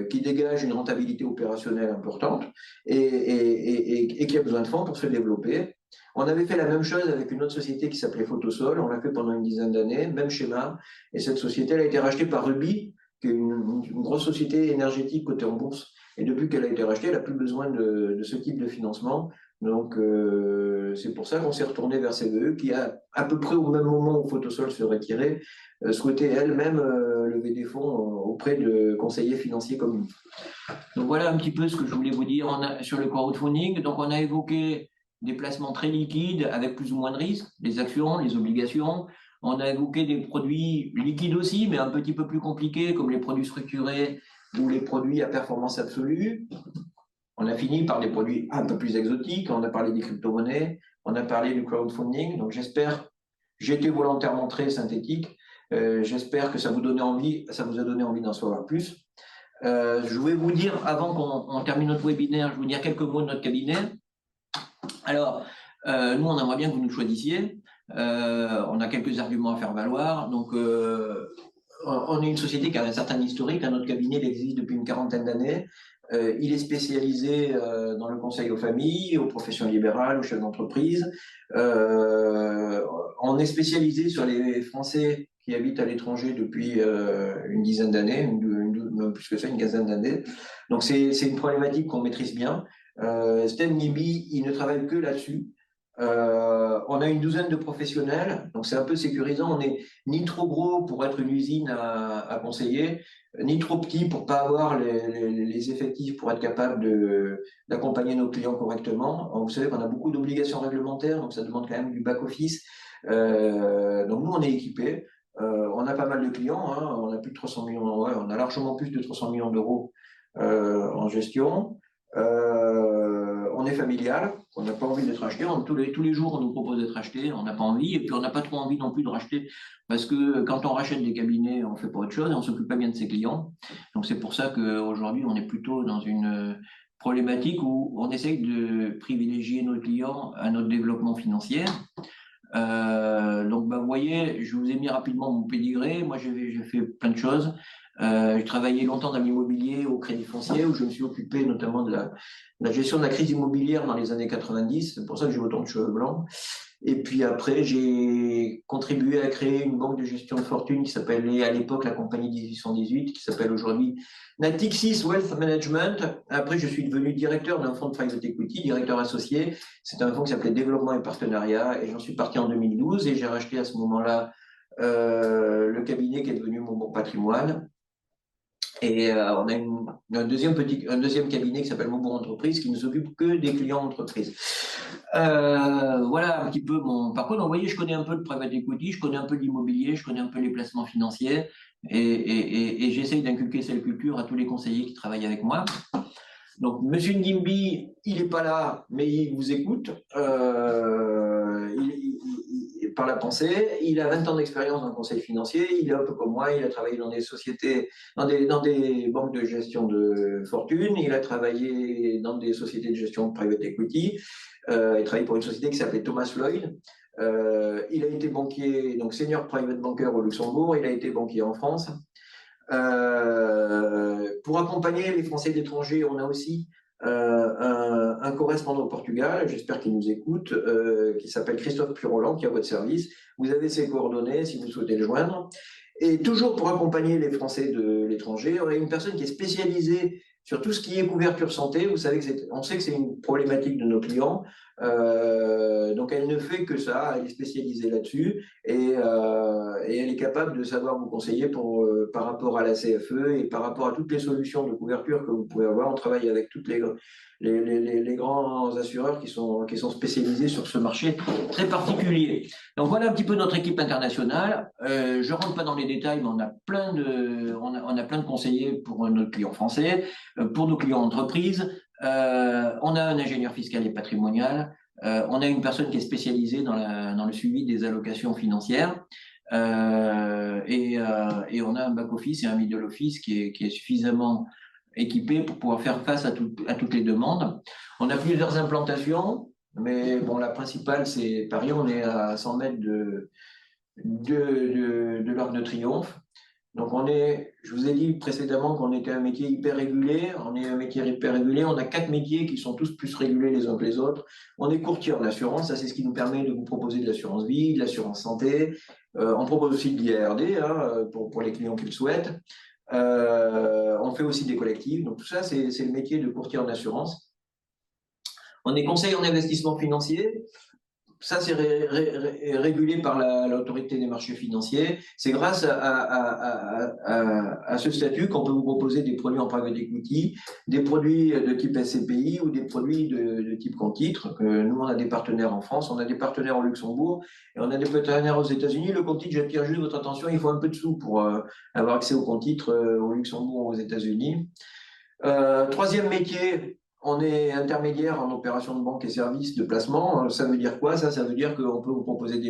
Speaker 2: qui dégage une rentabilité opérationnelle importante et qui a besoin de fonds pour se développer. On avait fait la même chose avec une autre société qui s'appelait Photosol, on l'a fait pendant une dizaine d'années, même schéma, et cette société elle a été rachetée par Ruby, qui est une grosse société énergétique cotée en bourse, et depuis qu'elle a été rachetée, elle n'a plus besoin de ce type de financement. Donc, c'est pour ça qu'on s'est retourné vers CVE, qui a, à peu près au même moment où Photosol se retirait, souhaitait elle-même lever des fonds auprès de conseillers financiers comme nous. Donc, voilà un petit peu ce que je voulais vous dire sur le crowdfunding. Donc, on a évoqué des placements très liquides avec plus ou moins de risques, les actions, les obligations. On a évoqué des produits liquides aussi, mais un petit peu plus compliqués, comme les produits structurés ou les produits à performance absolue. On a fini par des produits un peu plus exotiques, on a parlé des crypto-monnaies, on a parlé du crowdfunding. Donc j'espère, j'ai été volontairement très synthétique, j'espère que ça vous a donné envie d'en savoir plus. Je vais vous dire, avant qu'on termine notre webinaire, je vais vous dire quelques mots de notre cabinet. Alors, nous, on aimerait bien que vous nous choisissiez. On a quelques arguments à faire valoir. Donc, on est une société qui a un certain historique. Notre cabinet, il existe depuis une quarantaine d'années. Il est spécialisé dans le conseil aux familles, aux professions libérales, aux chefs d'entreprise. On est spécialisé sur les Français qui habitent à l'étranger depuis une dizaine d'années, même plus que ça, une quinzaine d'années. Donc c'est une problématique qu'on maîtrise bien. Stan Nibi, il ne travaille que là-dessus. On a une douzaine de professionnels, donc c'est un peu sécurisant. On n'est ni trop gros pour être une usine à conseiller, ni trop petit pour pas avoir les effectifs pour être capable d'accompagner nos clients correctement. Vous savez qu'on a beaucoup d'obligations réglementaires, donc ça demande quand même du back-office. Donc nous, on est équipés. On a pas mal de clients, hein. On a plus de 300 millions, ouais, on a largement plus de 300 millions d'euros en gestion. On est familial, on n'a pas envie d'être acheté. Tous les jours, on nous propose d'être acheté, on n'a pas envie. Et puis, on n'a pas trop envie non plus de racheter parce que quand on rachète des cabinets, on fait pas autre chose et on s'occupe pas bien de ses clients. Donc, c'est pour ça qu'aujourd'hui, on est plutôt dans une problématique où on essaye de privilégier nos clients à notre développement financier. Donc, vous voyez, je vous ai mis rapidement mon pédigré. Moi, j'ai fait plein de choses. J'ai travaillé longtemps dans l'immobilier au Crédit Foncier, où je me suis occupé notamment de la gestion de la crise immobilière dans les années 90. C'est pour ça que j'ai autant de cheveux blancs. Et puis après, j'ai contribué à créer une banque de gestion de fortune qui s'appelait à l'époque la compagnie 1818, qui s'appelle aujourd'hui Natixis Wealth Management. Après, je suis devenu directeur d'un fonds de private equity, directeur associé. C'est un fonds qui s'appelait Développement et Partenariat, et j'en suis parti en 2012 et j'ai racheté à ce moment-là le cabinet qui est devenu mon bon patrimoine. Et on a un deuxième cabinet qui s'appelle Maubourg Entreprise qui ne s'occupe que des clients entreprises. Voilà un petit peu mon parcours. Donc, vous voyez, je connais un peu le private equity, je connais un peu l'immobilier, je connais un peu les placements financiers et j'essaye d'inculquer cette culture à tous les conseillers qui travaillent avec moi. Donc, Monsieur Ngimbi, il n'est pas là, mais il vous écoute par la pensée. Il a 20 ans d'expérience dans le conseil financier. Il est un peu comme moi. Il a travaillé dans des sociétés, dans des banques de gestion de fortune. Il a travaillé dans des sociétés de gestion de private equity. Il travaille pour une société qui s'appelait Thomas Lloyd. Il a été banquier, donc senior private banker au Luxembourg. Il a été banquier en France. Pour accompagner les Français de l'étranger, on a aussi un correspondant au Portugal, j'espère qu'il nous écoute, qui s'appelle Christophe Purolan, qui est à votre service. Vous avez ses coordonnées si vous souhaitez le joindre. Et toujours pour accompagner les Français de l'étranger, on a une personne qui est spécialisée sur tout ce qui est couverture santé. Vous savez on sait que c'est une problématique de nos clients. Donc elle ne fait que ça, elle est spécialisée là-dessus et elle est capable de savoir vous conseiller par rapport à la CFE et par rapport à toutes les solutions de couverture que vous pouvez avoir. On travaille avec toutes les grands assureurs qui sont spécialisés sur ce marché très particulier. Donc voilà un petit peu notre équipe internationale. Je rentre pas dans les détails, mais on a plein de conseillers pour nos clients français, pour nos clients entreprises. On a un ingénieur fiscal et patrimonial. On a une personne qui est spécialisée dans le suivi des allocations financières. Et on a un back-office et un middle-office qui est suffisamment équipé pour pouvoir faire face à toutes les demandes. On a plusieurs implantations, mais bon, la principale, c'est Paris. On est à 100 mètres de l'Arc de Triomphe. Donc je vous ai dit précédemment qu'on était un métier hyper régulé. On est un métier hyper régulé. On a 4 métiers qui sont tous plus régulés les uns que les autres. On est courtier en assurance. Ça, c'est ce qui nous permet de vous proposer de l'assurance vie, de l'assurance santé. On propose aussi de l'IARD pour les clients qui le souhaitent. On fait aussi des collectifs. Donc tout ça, c'est le métier de courtier en assurance. On est conseiller en investissement financier. Ça, c'est régulé par l'autorité des marchés financiers. C'est grâce à ce statut qu'on peut vous proposer des produits en private equity, des produits de type SCPI ou des produits de type compte titre. Nous, on a des partenaires en France, on a des partenaires au Luxembourg et on a des partenaires aux États-Unis. Le compte titre, j'attire juste votre attention, il faut un peu de sous pour avoir accès au compte titre au Luxembourg ou aux États-Unis. Troisième métier, on est intermédiaire en opération de banque et services de placement. Ça veut dire quoi? Ça veut dire qu'on peut vous proposer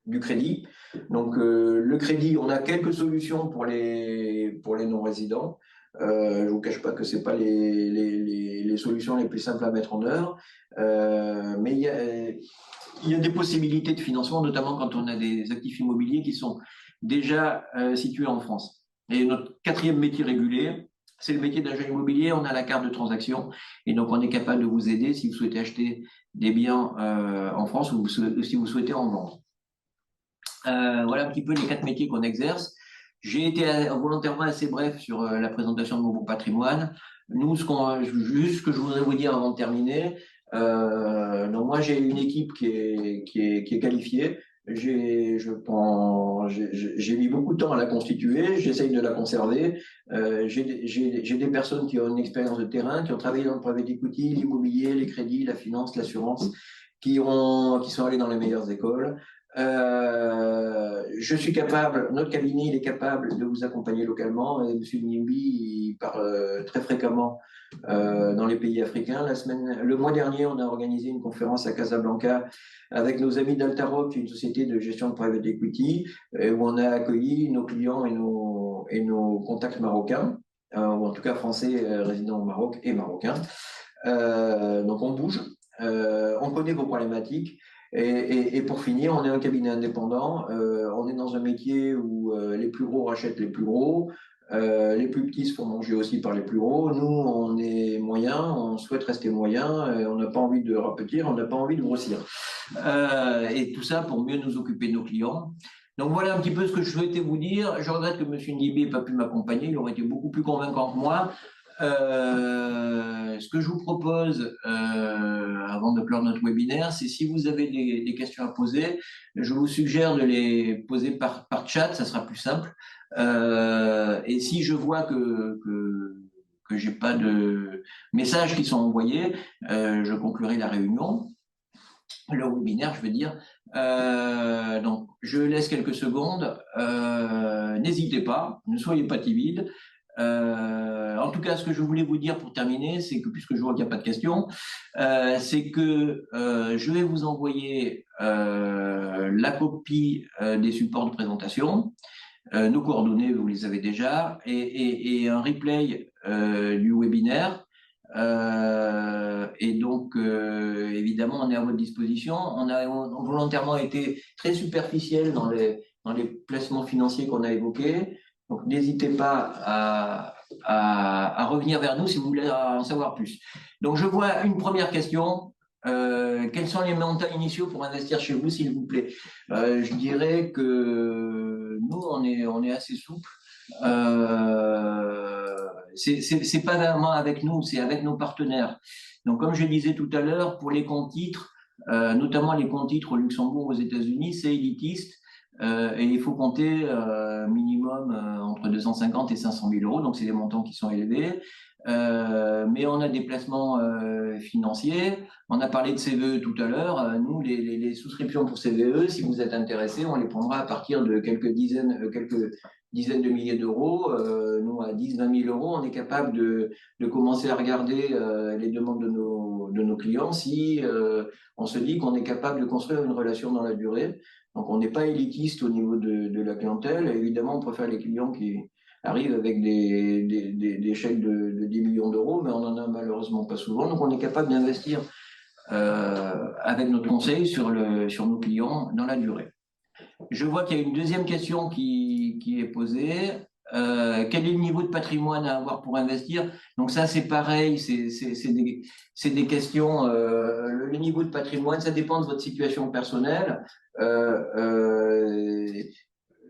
Speaker 2: du crédit. Donc, le crédit, on a quelques solutions pour les non-résidents. Je ne vous cache pas que ce n'est pas les solutions les plus simples à mettre en œuvre. Mais il y a des possibilités de financement, notamment quand on a des actifs immobiliers qui sont déjà situés en France. Et notre quatrième métier régulé, c'est le métier d'agent immobilier. On a la carte de transaction et donc on est capable de vous aider si vous souhaitez acheter des biens en France ou si vous souhaitez en vendre. Voilà un petit peu les 4 métiers qu'on exerce. J'ai été volontairement assez bref sur la présentation de mon beau patrimoine. Nous, juste ce que je voudrais vous dire avant de terminer, donc moi j'ai une équipe qui est qualifiée. J'ai mis beaucoup de temps à la constituer, j'essaye de la conserver. J'ai des personnes qui ont une expérience de terrain, qui ont travaillé dans le private equity, l'immobilier, les crédits, la finance, l'assurance, qui sont allés dans les meilleures écoles. Je suis capable, notre cabinet il est capable de vous accompagner localement. Et M. Nimbi il part très fréquemment dans les pays africains. Le mois dernier, on a organisé une conférence à Casablanca avec nos amis d'Altaroc, une société de gestion de private equity, où on a accueilli nos clients et nos contacts marocains, ou en tout cas français résidant au Maroc et marocains. Donc on bouge, on connaît vos problématiques. Et pour finir, on est un cabinet indépendant. On est dans un métier où les plus gros rachètent les plus gros. Les plus petits se font manger aussi par les plus gros. Nous, on est moyen, on souhaite rester moyen. On n'a pas envie de rapetir, on n'a pas envie de grossir. Et tout ça pour mieux nous occuper de nos clients. Donc voilà un petit peu ce que je souhaitais vous dire. Je regrette que M. Ndiaye n'ait pas pu m'accompagner. Il aurait été beaucoup plus convaincant que moi. Ce que je vous propose avant de clore notre webinaire, c'est si vous avez des questions à poser, je vous suggère de les poser par chat, ça sera plus simple. Et si je vois que j'ai pas de messages qui sont envoyés, je conclurai la réunion, le webinaire, je veux dire. Donc, je laisse quelques secondes. N'hésitez pas, ne soyez pas timide. En tout cas, ce que je voulais vous dire pour terminer, c'est que, puisque je vois qu'il n'y a pas de questions, c'est que je vais vous envoyer la copie des supports de présentation, nos coordonnées, vous les avez déjà, et un replay du webinaire. Et donc, évidemment, on est à votre disposition. On a volontairement été très superficiel dans les placements financiers qu'on a évoqués. Donc, n'hésitez pas à revenir vers nous si vous voulez en savoir plus. Donc, je vois une première question. Quels sont les montants initiaux pour investir chez vous, s'il vous plaît? Je dirais que nous, on est assez souple. C'est pas vraiment avec nous, c'est avec nos partenaires. Donc, comme je disais tout à l'heure, pour les comptes titres, notamment les comptes titres au Luxembourg, aux États-Unis, c'est élitiste. Et il faut compter minimum entre 250 et 500 000 euros, donc c'est des montants qui sont élevés. Mais on a des placements financiers. On a parlé de CVE tout à l'heure. Nous, les souscriptions pour CVE, si vous êtes intéressés, on les prendra à partir de quelques dizaines de milliers d'euros. Nous, à 10-20 000 euros, on est capable de commencer à regarder les demandes de nos clients si on se dit qu'on est capable de construire une relation dans la durée. Donc, on n'est pas élitiste au niveau de la clientèle. Évidemment, on préfère les clients qui arrivent avec des chèques de 10 millions d'euros, mais on n'en a malheureusement pas souvent. Donc, on est capable d'investir avec notre conseil sur nos clients dans la durée. Je vois qu'il y a une deuxième question qui est posée. Quel est le niveau de patrimoine à avoir pour investir? Donc ça, c'est pareil, c'est des questions. Le niveau de patrimoine, ça dépend de votre situation personnelle.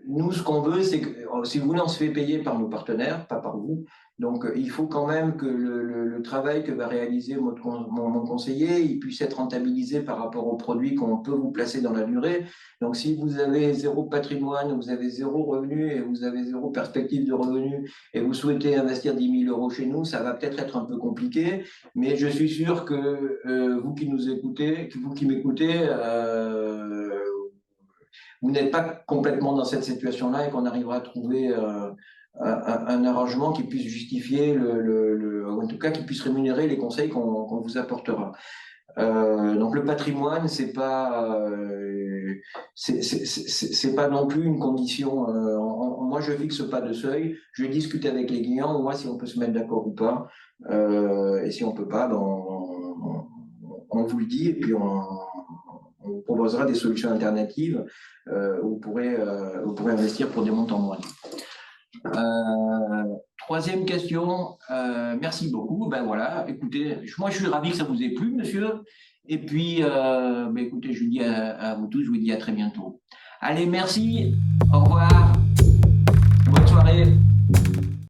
Speaker 1: nous, ce qu'on veut, c'est que, si vous voulez, on se fait payer par nos partenaires, pas par vous. Donc, il faut quand même que le travail que va réaliser mon conseiller, il puisse être rentabilisé par rapport aux produits qu'on peut vous placer dans la durée. Donc, si vous avez zéro patrimoine, vous avez zéro revenu et vous avez zéro perspective de revenu et vous souhaitez investir 10 000 euros chez nous, ça va peut-être être un peu compliqué. Mais je suis sûr que vous qui nous écoutez, vous qui m'écoutez, vous n'êtes pas complètement dans cette situation-là et qu'on arrivera à trouver un arrangement qui puisse justifier, ou en tout cas qui puisse rémunérer les conseils qu'on vous apportera. Donc le patrimoine, c'est pas non plus une condition. Moi, je fixe pas de seuil. Je discute avec les clients, on voit si on peut se mettre d'accord ou pas. Et si on peut pas, ben, on vous le dit et puis on proposera des solutions alternatives où vous pourrez investir pour des montants moindres. Troisième question, merci beaucoup. Ben voilà, écoutez, moi je suis ravi que ça vous ait plu, monsieur. Et puis, ben écoutez, je vous dis à vous tous, je vous dis à très bientôt. Allez, merci, au revoir, bonne soirée.